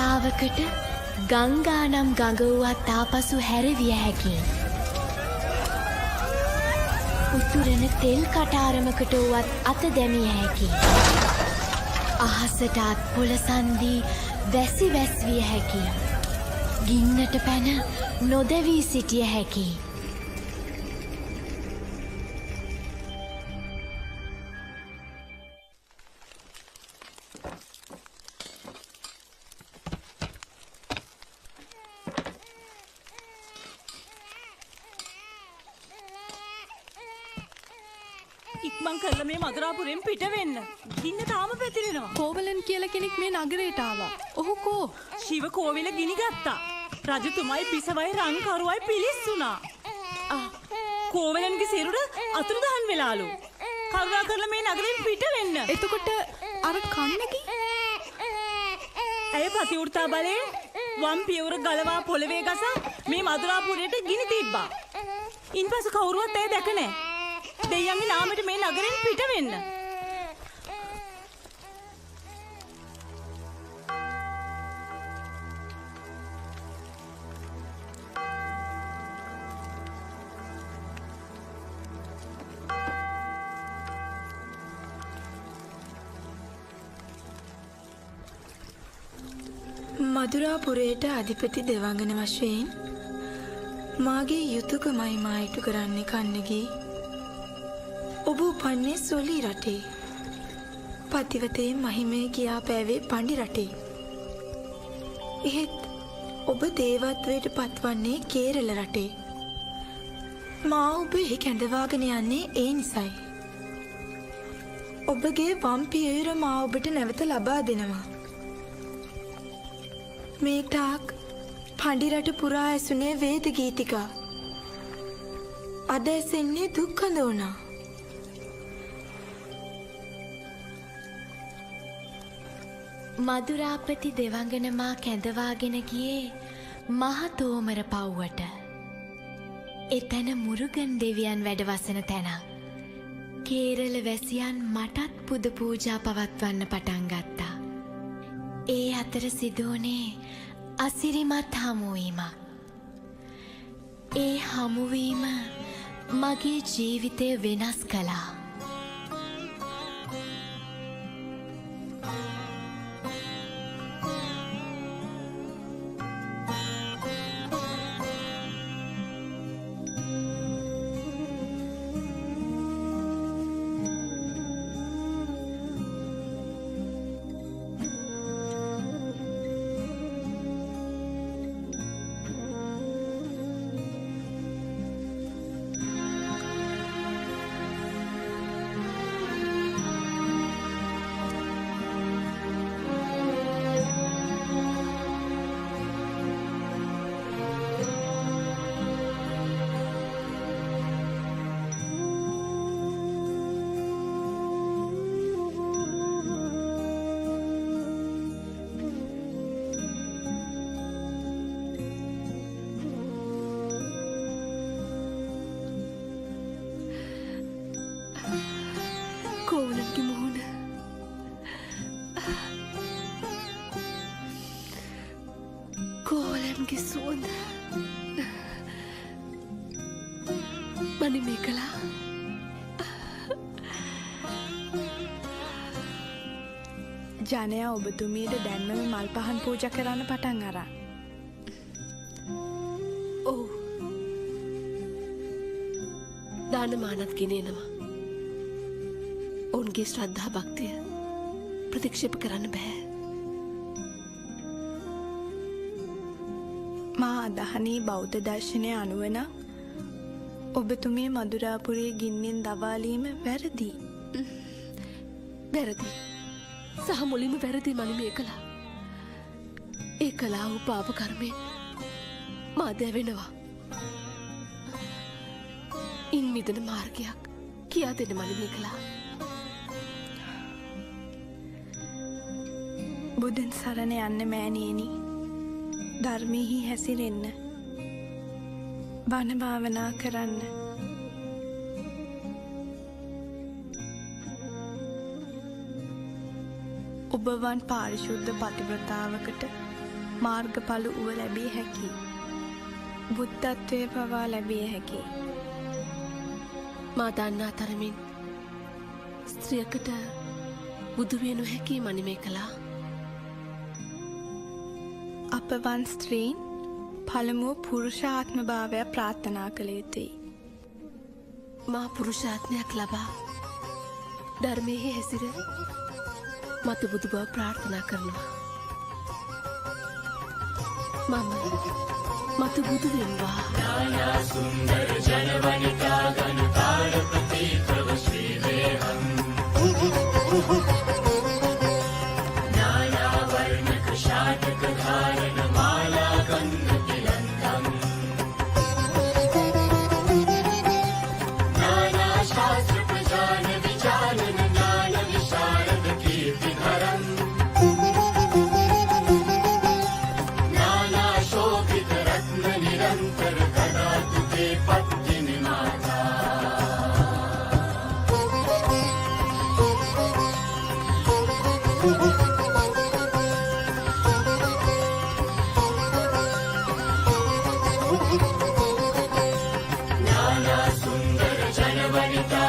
වේලාවකට ගංගා නම් ගඟ වුවත් ආපසු හැරවිය හැකියි. උතුරන තෙල් කටාරමකට වුවත් අත දැමිය හැකියි. අහසට අත්පොලසන්දී වැසි වැස්විය හැකියි. ගින්නට පැන නොදැවී සිටිය හැකියි. ඉක්මන් කරලා මේ මදුරාපුරෙන් පිට වෙන්න. ගින්න තාම පැතිරෙනවා. කෝවලන් කියලා කෙනෙක් මේ නගරයට ආවා. ඔහු කෝ? ශිව කෝවිල ගිනි ගත්තා. රජතුමයි පිසවයි රංකරුවයි පිලිස්සුනා. කෝවලන්ගේ සිරුර අතුරුදහන් වෙලාලු. කරුණා කරලා මේ නගරෙන් පිට වෙන්න. එතකොට අර කන්නකි? ඇය ප්‍රතිවෘත්තා බලයෙන් වම් පියවර ගලවා පොළවේ ගසා මේ මදුරාපුරයට ගිනි තිබ්බා. ඉන්පසු කවුරුවත් ඇය දැක නැහැ. දෙයියන්ගේ නාමයට මේ නගරෙන් පිට වෙන්න. මදුරාපුරයට අධිපති දෙවංගන වශයෙන් මාගේ යුතුයකමයි මා ඉටු කරන්නේ කන්නගී. ඔබ උපන්නේ සොලී රටේ. පතිවතේ මහිමේ කියා පෑවේ පණ්ඩි රටේ. එහෙත් ඔබ දේවත්වයට පත්වන්නේ කේරළ රටේ. මා ඔබ එහි කැඳවාගෙන යන්නේ ඒ නිසයි. ඔබගේ වම් පියවර මා ඔබට නැවත ලබා දෙනවා. මේ තාක් පණ්ඩි රට පුරා ඇසුනේ වේද ගීතිකා. අද ඇසෙන්නේ දුක් හඳුනා. මදුරාපති දෙවඟන මා කැඳවාගෙන ගියේ මහතෝමර පව්වට. එතැන මුරුගන් දෙවියන් වැඩවසන තැන. කේරළ වැසියන් මටත් පුද පූජා පවත්වන්න පටන් ගත්තා. ඒ අතර සිදුවනේ අසිරිමත් හමුවීම. ඒ හමුවීම මගේ ජීවිතය වෙනස් කළා. කෝවලන්ගේ මුහුණ කෝවලන්ගේ සුවඳ මනි මේ කළා. ජනයා ඔබතුමීට දැන්මම මල් පහන් පූජා කරන්න පටන් අරන්. ඔව්. දානමානත් ගෙනෙනවා. ඔවුන්ගේ ශ්‍රද්ධා භක්තිය ප්‍රතික්ෂේප කරන්න බෑ. මා අදහනී බෞද්ධ දර්ශනය අනුව නම් ඔබතුමිය මදුරාපුරේ ගින්නෙන් දවාලීම වැරදි. වැරදි. සහ මුලින්ම වැරදි මනි මේ කළා. ඒ කලා වූ පාප කර්මයෙන් මා දැවෙනවා. ඉන් මිදෙන මාර්ගයක් කියා දෙන්න මනි මේ කළා. බුදුන් සරණ යන්න මෑණියනි. ධර්මයෙහි හැසිරෙන්න. බණ භාවනා කරන්න. ඔබ වන් පාරිශුද්ධ පතිව්‍රතාවකට මාර්ගඵල උව ලැබිය හැකි. බුද්ධත්වය පවා ලැබිය හැකි. මා දන්නා තරමින් ස්ත්‍රියකට බුදු විය නොහැකි මනිමේ කළා. අපවන් ස්ත්‍රීන් පළමුව පුරුෂාත්ම භාවය ප්‍රාර්ථනා කළ යුතුයි. මා පුරුෂාත්මයක් ලබා ධර්මයෙහි හැසිර මතු බුදු බව ප්‍රාර්ථනා කරනවා. මම මතු බුදු වෙනවා. නානා සුන්දර ජනවනිකා ගණකාරපති ප්‍රව ශ්‍රී දේහම් නානා වර්ණක ශාටක ධාරණ මාලා ගන්ධ තිලන්තම් නානා ශාස්ත්‍ර ප්‍රජාන විචාරන ඥාන විශාරද කීර්තිධරම් नाना शोभित रत्न निरंतर कदा तुझे पत्तिन माता नाना सुंदर जनवनिता